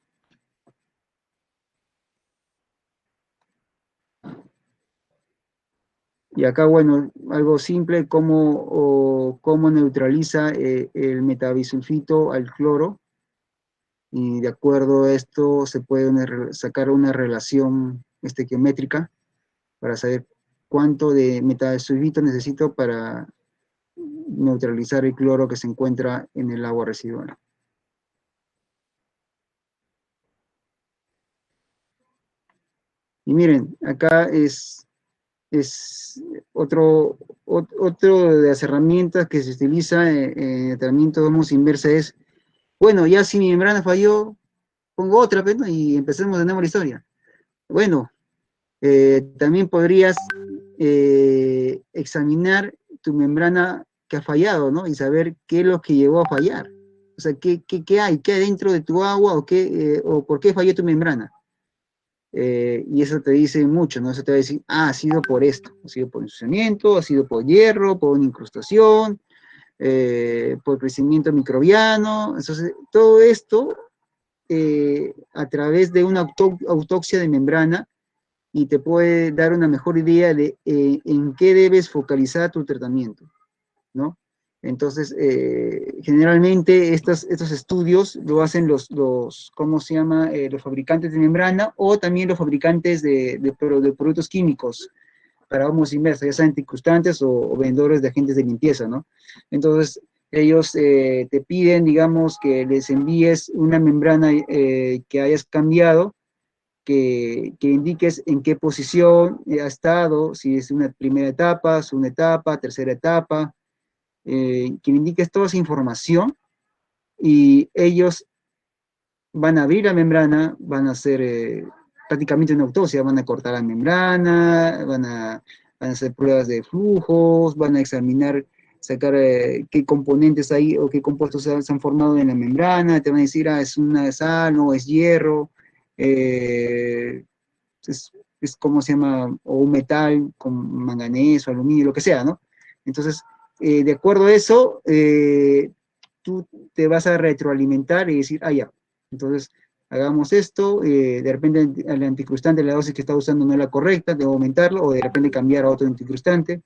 Y acá, bueno, algo simple, cómo neutraliza el metabisulfito al cloro, y de acuerdo a esto se puede sacar una relación estequiométrica para saber cuánto de metabisulfito necesito para neutralizar el cloro que se encuentra en el agua residual. Y miren, acá es otro de las herramientas que se utiliza en el tratamiento de osmosis inversa es, bueno, ya si mi membrana falló, pongo otra, ¿no? Y empecemos de nuevo la historia. Bueno, también podrías examinar tu membrana que ha fallado, ¿no? Y saber qué es lo que llevó a fallar. O sea, ¿qué hay? ¿Qué hay dentro de tu agua? ¿O por qué falló tu membrana? Y eso te dice mucho, ¿no? Eso te va a decir, ha sido por esto, ha sido por ensuciamiento, ha sido por hierro, por una incrustación, por crecimiento microbiano. Entonces, todo esto a través de una autopsia de membrana, y te puede dar una mejor idea de en qué debes focalizar tu tratamiento, ¿no? Entonces, generalmente estos estudios lo hacen ¿cómo se llama? Los fabricantes de membrana, o también los fabricantes de productos químicos para osmosis inversa, ya sean incrustantes o vendedores de agentes de limpieza, ¿no? Entonces, ellos te piden, digamos, que les envíes una membrana que hayas cambiado, que indiques en qué posición ha estado, si es una primera etapa, segunda etapa, tercera etapa, que indiques toda esa información, y ellos van a abrir la membrana, van a hacer prácticamente una autopsia, van a cortar la membrana, van a hacer pruebas de flujos, van a examinar, sacar qué componentes hay o qué compuestos se han formado en la membrana, te van a decir, es una sal, no, es hierro, es como se llama, o un metal con manganeso, aluminio, lo que sea, ¿no? Entonces, de acuerdo a eso, tú te vas a retroalimentar y decir, ya, entonces hagamos esto, de repente el anticrustante, la dosis que está usando no es la correcta, debo aumentarlo, o de repente cambiar a otro anticrustante,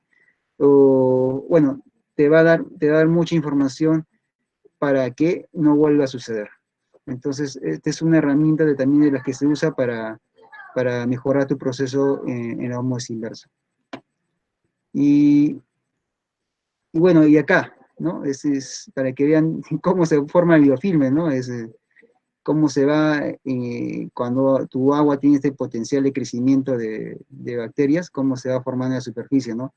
o bueno, te va a dar mucha información para que no vuelva a suceder. Entonces, esta es una herramienta también de las que se usa para mejorar tu proceso en la ósmosis inversa. Y bueno, y acá, ¿no? Es para que vean cómo se forma el biofilme, ¿no? Cómo se va cuando tu agua tiene este potencial de crecimiento de bacterias, cómo se va formando en la superficie, ¿no?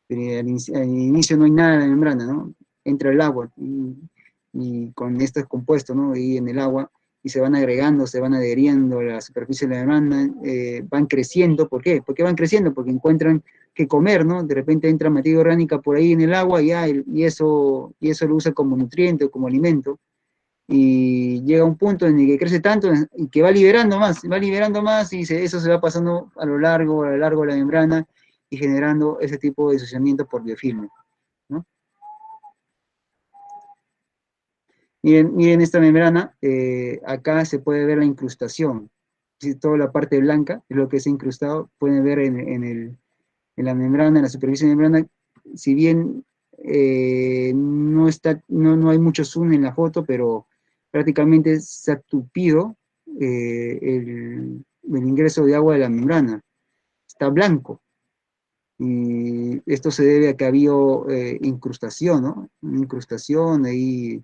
Al inicio no hay nada en la membrana, ¿no? Entra el agua y con estos compuestos, ¿no? Y en el agua, y se van agregando, se van adheriendo a la superficie de la membrana, van creciendo. ¿Por qué? ¿Por qué van creciendo? Porque encuentran que comer, ¿no? De repente entra materia orgánica por ahí en el agua y eso lo usa como nutriente o como alimento, y llega un punto en el que crece tanto y que va liberando más y eso se va pasando a lo largo de la membrana y generando ese tipo de disociamiento por biofilme, ¿no? Miren esta membrana, acá se puede ver la incrustación, toda la parte blanca es lo que es incrustado, pueden ver en la membrana, en la superficie de la membrana, si bien no hay mucho zoom en la foto, pero prácticamente se ha tupido el ingreso de agua de la membrana, está blanco, y esto se debe a que ha habido incrustación, ¿no? Una incrustación ahí,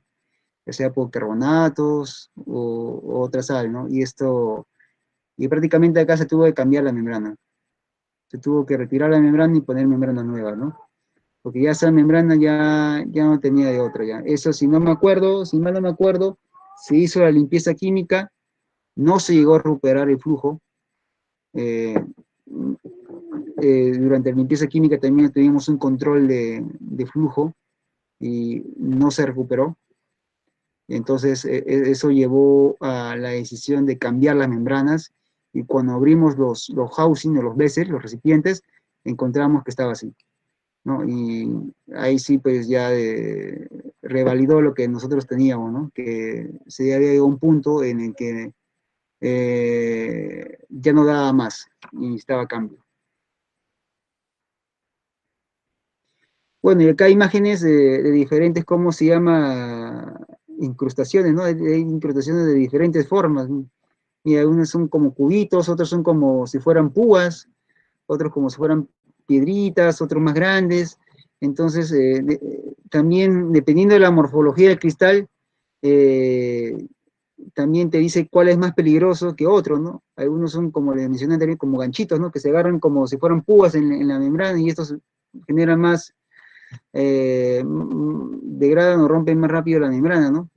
ya sea por carbonatos o otra sal, ¿no? Y prácticamente acá se tuvo que cambiar la membrana, se tuvo que retirar la membrana y poner membrana nueva, ¿no? Porque ya esa membrana ya no tenía de otra, ya. Eso, si mal no me acuerdo, se hizo la limpieza química, no se llegó a recuperar el flujo. Durante la limpieza química también tuvimos un control de flujo y no se recuperó. Entonces, eso llevó a la decisión de cambiar las membranas, y cuando abrimos los housing o los vessels, los recipientes, encontramos que estaba así, ¿no? Y ahí sí, pues ya revalidó lo que nosotros teníamos, ¿no? Que se había llegado a un punto en el que ya no daba más y estaba a cambio. Bueno, y acá hay imágenes de diferentes, ¿cómo se llama? Incrustaciones, ¿no? Hay incrustaciones de diferentes formas. Y algunas son como cubitos, otros son como si fueran púas, otros como si fueran piedritas, otros más grandes. Entonces, también dependiendo de la morfología del cristal, también te dice cuál es más peligroso que otro, ¿no? Algunos son, como les mencioné anteriormente, como ganchitos, ¿no? Que se agarran como si fueran púas en la membrana, y estos generan más, degradan o rompen más rápido la membrana, ¿no?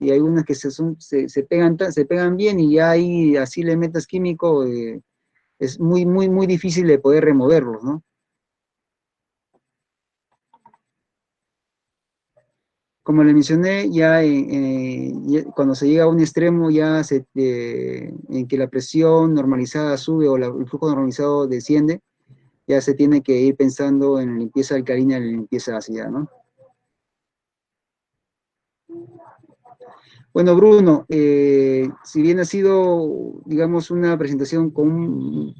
Y hay unas que se pegan bien, y ya ahí, así le metas químico, es muy, muy, muy difícil de poder removerlos, ¿no? Como le mencioné, ya cuando se llega a un extremo ya en que la presión normalizada sube o el flujo normalizado desciende, ya se tiene que ir pensando en la limpieza alcalina y la limpieza ácida, ¿no? Bueno, Bruno, si bien ha sido, digamos, una presentación con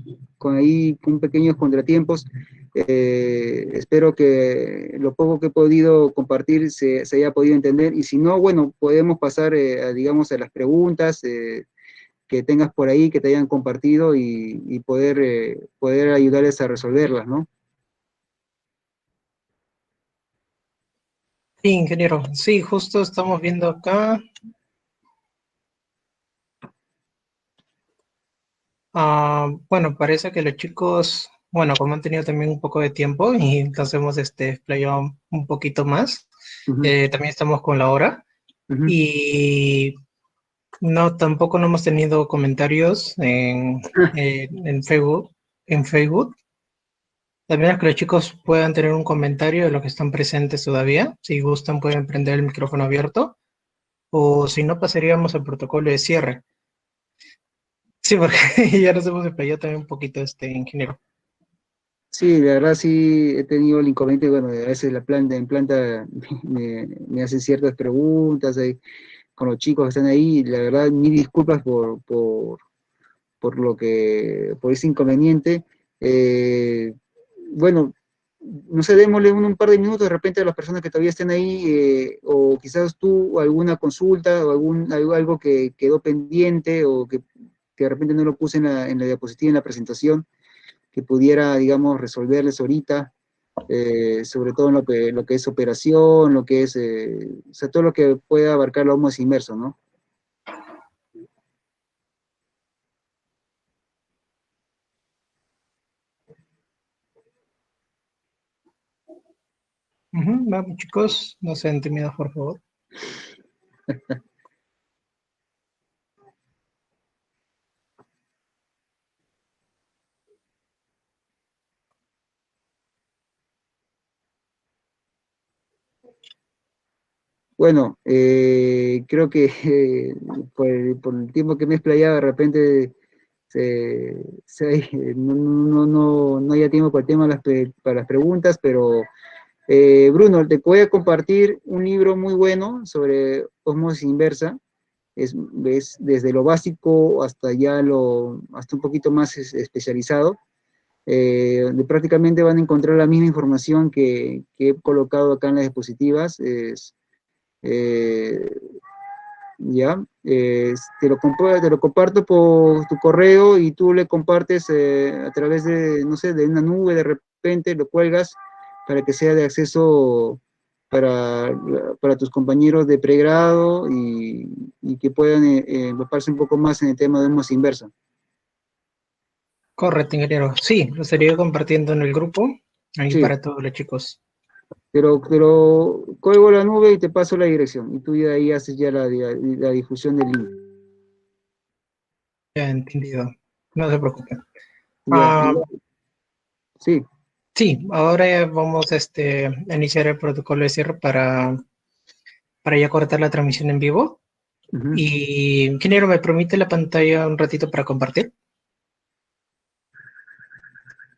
pequeños contratiempos, espero que lo poco que he podido compartir se haya podido entender, y si no, bueno, podemos pasar, digamos, a las preguntas que tengas por ahí, que te hayan compartido, y poder ayudarles a resolverlas, ¿no?
Sí, ingeniero. Sí, justo estamos viendo acá. Bueno, parece que los chicos, bueno, como han tenido también un poco de tiempo y entonces hemos explayado un poquito más,
Ujú,
también estamos con la hora.
ujú.
Y No, tampoco no hemos tenido comentarios en Facebook. En Facebook. También es que los chicos puedan tener un comentario de los que están presentes todavía. Si gustan, pueden prender el micrófono abierto. O si no, pasaríamos al protocolo de cierre. Sí, porque ya nos hemos explayado también un poquito, ingeniero.
Sí, la verdad sí he tenido el inconveniente, bueno, a veces en planta me hacen ciertas preguntas con los chicos que están ahí, y la verdad, mil disculpas por ese inconveniente. Eh, bueno, no sé, démosle un par de minutos de repente a las personas que todavía estén ahí, o quizás tú alguna consulta o algo que quedó pendiente o que de repente no lo puse en la diapositiva, en la presentación, que pudiera, digamos, resolverles ahorita, sobre todo en lo que es operación, lo que es, o sea, todo lo que pueda abarcar la OMOS inmerso, ¿no?
Vamos, chicos, no sean tímidos, por favor.
Bueno, creo que por el tiempo que me he explayado, de repente no haya tiempo para el tema para las preguntas, pero Bruno, te voy a compartir un libro muy bueno sobre osmosis inversa. Es desde lo básico hasta hasta un poquito más especializado, donde prácticamente van a encontrar la misma información que he colocado acá en las diapositivas. Eh, ya, te lo comparto por tu correo y tú le compartes a través de, no sé, de una nube, de repente lo cuelgas para que sea de acceso para tus compañeros de pregrado y que puedan empaparse un poco más en el tema de osmosis inversa.
Correcto, ingeniero. Sí, lo estaría compartiendo en el grupo, ahí
Sí,
para todos los chicos.
pero cuelgo la nube y te paso la dirección y tú ya ahí haces ya la difusión del link.
Ya entendido. No se preocupen.
Ya,
Ah,
sí.
sí, ahora ya vamos a iniciar el protocolo de cierre para ya cortar la transmisión en vivo.
Ujú.
Y, ingeniero, ¿me permite la pantalla un ratito para compartir?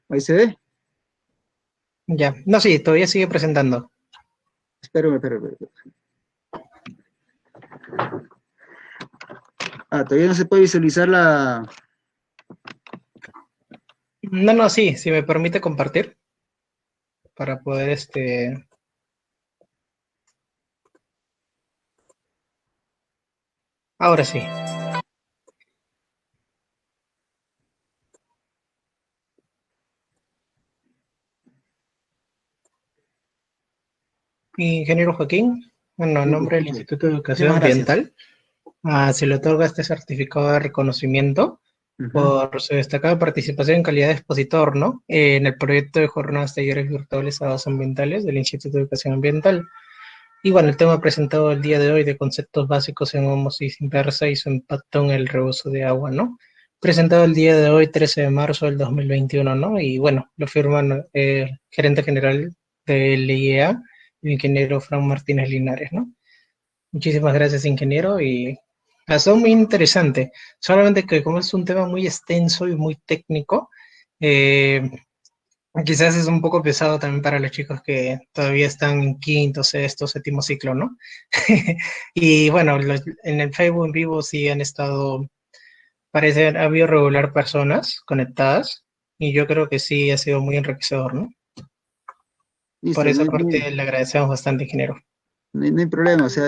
Ahí se ve.
Ya. No, sí, todavía sigue presentando.
Espérame. Ah, todavía no se puede visualizar la...
No, no, sí, si me permite compartir para poder Ahora sí. Ingeniero Joaquín, bueno, en
Sí, te
nombre del
escucho.
Instituto de Educación
Muchísimas gracias.
Ambiental, se le otorga este certificado de reconocimiento
Ujú.
por su destacada participación en calidad de expositor, ¿no? En el proyecto de jornadas talleres virtuales a datos ambientales del Instituto de Educación Ambiental. Y bueno, el tema presentado el día de hoy de conceptos básicos en osmosis inversa y su impacto en el reuso de agua, ¿no? Presentado el día de hoy, 13 de marzo del 2021, ¿no? Y bueno, lo firman el gerente general del IEA, el ingeniero Fran Martínez Linares, ¿no? Muchísimas gracias, ingeniero, y ha sido muy interesante. Solamente que como es un tema muy extenso y muy técnico, eh, quizás es un poco pesado también para los chicos que todavía están en quinto, sexto, séptimo ciclo, ¿no? Y bueno, en el Facebook en vivo sí han estado, parece, ha habido regular personas conectadas, y yo creo que sí ha sido muy enriquecedor, ¿no? Por
Listo,
esa parte le agradecemos bastante, ingeniero.
no hay problema, o sea,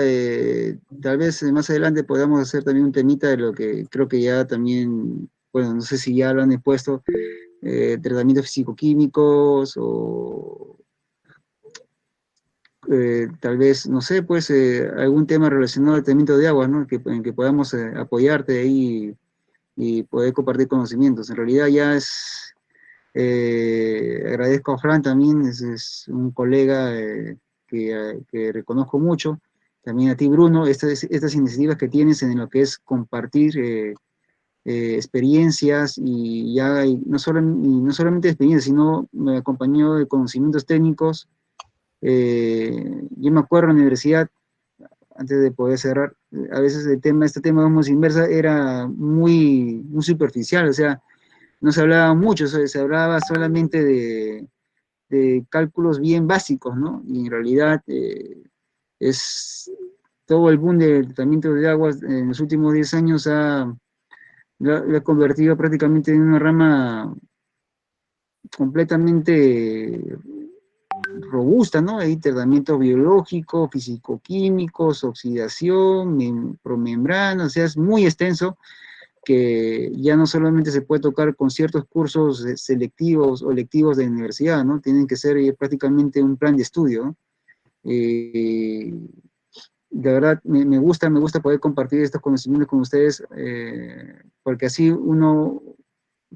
tal vez más adelante podamos hacer también un temita de lo que creo que ya también, bueno, no sé si ya lo han expuesto, tratamientos físico-químicos o tal vez, no sé, pues algún tema relacionado al tratamiento de agua, ¿no? En que podamos apoyarte ahí y poder compartir conocimientos. En realidad ya agradezco a Fran también, es un colega que reconozco mucho, también a ti, Bruno, estas iniciativas que tienes en lo que es compartir experiencias y no solamente experiencias, sino me acompañó de conocimientos técnicos. Yo me acuerdo en la universidad, antes de poder cerrar, a veces este tema de osmosis inversa era muy superficial, o sea, no se hablaba mucho, se hablaba solamente de cálculos bien básicos, ¿no? Y en realidad es todo el boom del tratamiento de aguas en los últimos 10 años lo ha convertido prácticamente en una rama completamente robusta, ¿no? Hay tratamientos biológicos, físico-químicos, oxidación, promembrana, o sea, es muy extenso que ya no solamente se puede tocar con ciertos cursos selectivos o lectivos de la universidad, ¿no? Tienen que ser prácticamente un plan de estudio, ¿no? De verdad, me gusta poder compartir estos conocimientos con ustedes, porque así uno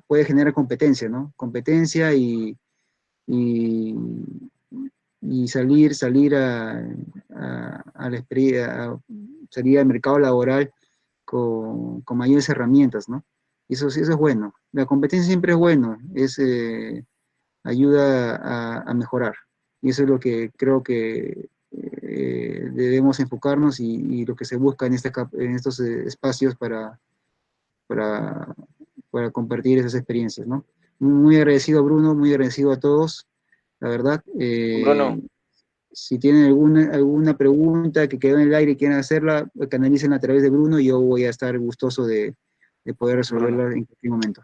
puede generar competencia, ¿no? Competencia y, y salir salir al mercado laboral con mayores herramientas, ¿no? Eso es bueno. La competencia siempre es bueno, ayuda a mejorar. Y eso es lo que creo que debemos enfocarnos y lo que se busca en estos espacios para, para compartir esas experiencias, ¿no? Muy agradecido, Bruno, muy agradecido a todos, la verdad.
Bruno,
Si tienen alguna pregunta que quedó en el aire y quieren hacerla, canalicen a través de Bruno y yo voy a estar gustoso de poder
Bruno.
resolverla en cualquier momento.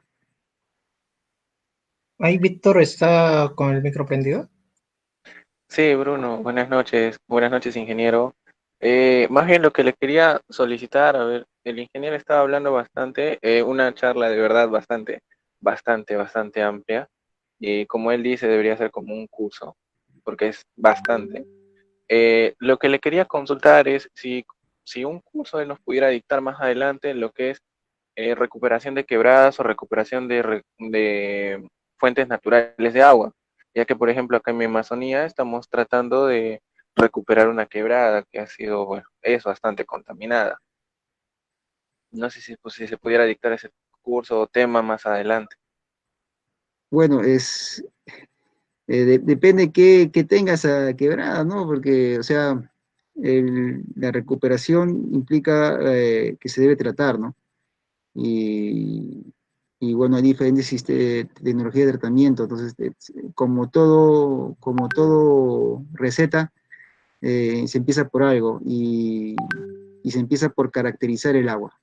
Ahí Víctor está con el micro prendido.
Sí, Bruno, buenas noches, ingeniero. Más bien lo que le quería solicitar, a ver, el ingeniero estaba hablando bastante, una charla de verdad bastante amplia, y como él dice, debería ser como un curso, porque es bastante. Lo que le quería consultar es si un curso él nos pudiera dictar más adelante lo que es recuperación de quebradas o recuperación de fuentes naturales de agua, ya que por ejemplo acá en mi Amazonía estamos tratando de recuperar una quebrada que ha sido, bueno, es bastante contaminada. No sé si se pudiera dictar ese curso o tema más adelante.
Bueno, depende qué tengas a quebrada, ¿no? Porque, o sea, la recuperación implica que se debe tratar, ¿no? Y, y bueno, hay diferentes tecnologías de tratamiento, entonces, como todo receta, se empieza por algo y se empieza por caracterizar el agua.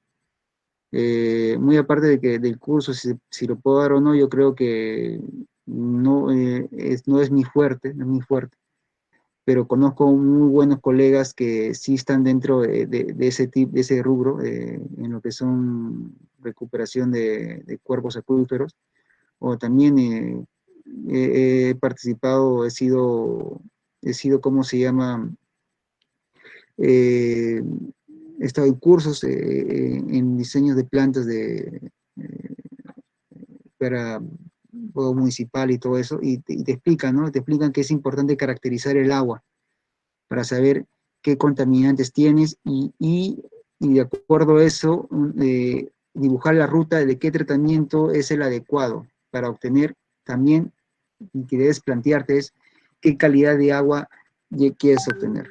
Muy aparte del curso, si lo puedo dar o no, yo creo que no es mi fuerte, no es mi fuerte, pero conozco muy buenos colegas que sí están dentro de ese tipo, de ese rubro, en lo que son recuperación de cuerpos acuíferos, o también he participado, he sido, ¿cómo se llama? Eh, He estado en cursos en diseños de plantas para juego municipal y todo eso, y te explican, ¿no? Te explican que es importante caracterizar el agua para saber qué contaminantes tienes y de acuerdo a eso, dibujar la ruta de qué tratamiento es el adecuado para obtener también, y que debes plantearte es qué calidad de agua quieres obtener.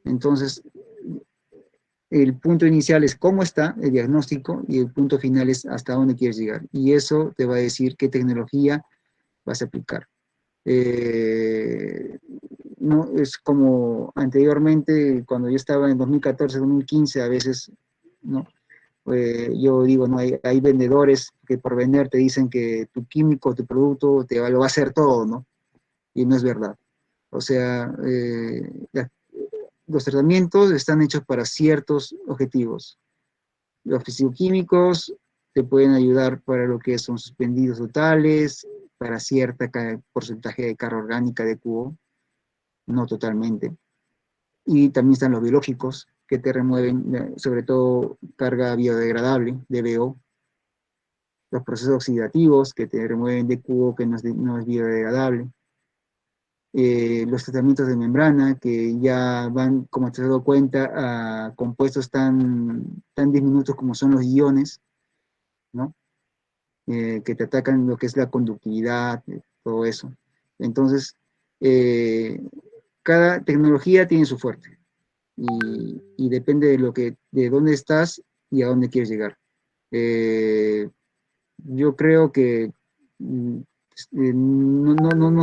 Entonces, el punto inicial es cómo está el diagnóstico y el punto final es hasta dónde quieres llegar. Y eso te va a decir qué tecnología vas a aplicar. Eh, no es como anteriormente, cuando yo estaba en 2014, 2015, a veces, ¿no? Yo digo, no, hay vendedores que por vender te dicen que tu químico, tu producto, lo va a hacer todo, ¿no? Y no es verdad. O sea, los tratamientos están hechos para ciertos objetivos. Los fisicoquímicos te pueden ayudar para lo que son suspendidos totales, para cierto porcentaje de carga orgánica de cubo, no totalmente. Y también están los biológicos, que te remueven sobre todo carga biodegradable, DBO. Los procesos oxidativos, que te remueven de cubo que no es biodegradable. los tratamientos de membrana, que ya van, como te has dado cuenta, a compuestos tan diminutos como son los iones, ¿no? Que te atacan lo que es la conductividad, todo eso. Entonces, cada tecnología tiene su fuerte y depende de dónde estás y a dónde quieres llegar. Yo creo que no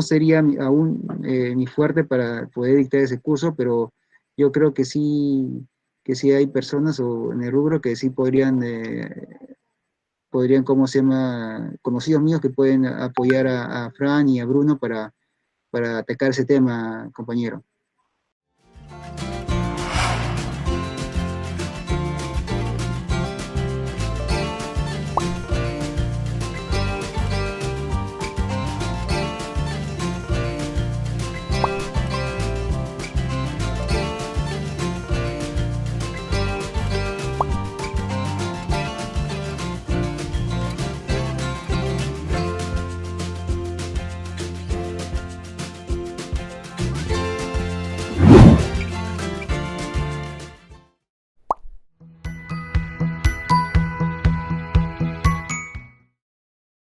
sería aún mi fuerte para poder dictar ese curso, pero yo creo que sí hay personas o en el rubro que sí podrían, ¿cómo se llama? Conocidos míos que pueden apoyar a Fran y a Bruno para atacar ese tema, compañero.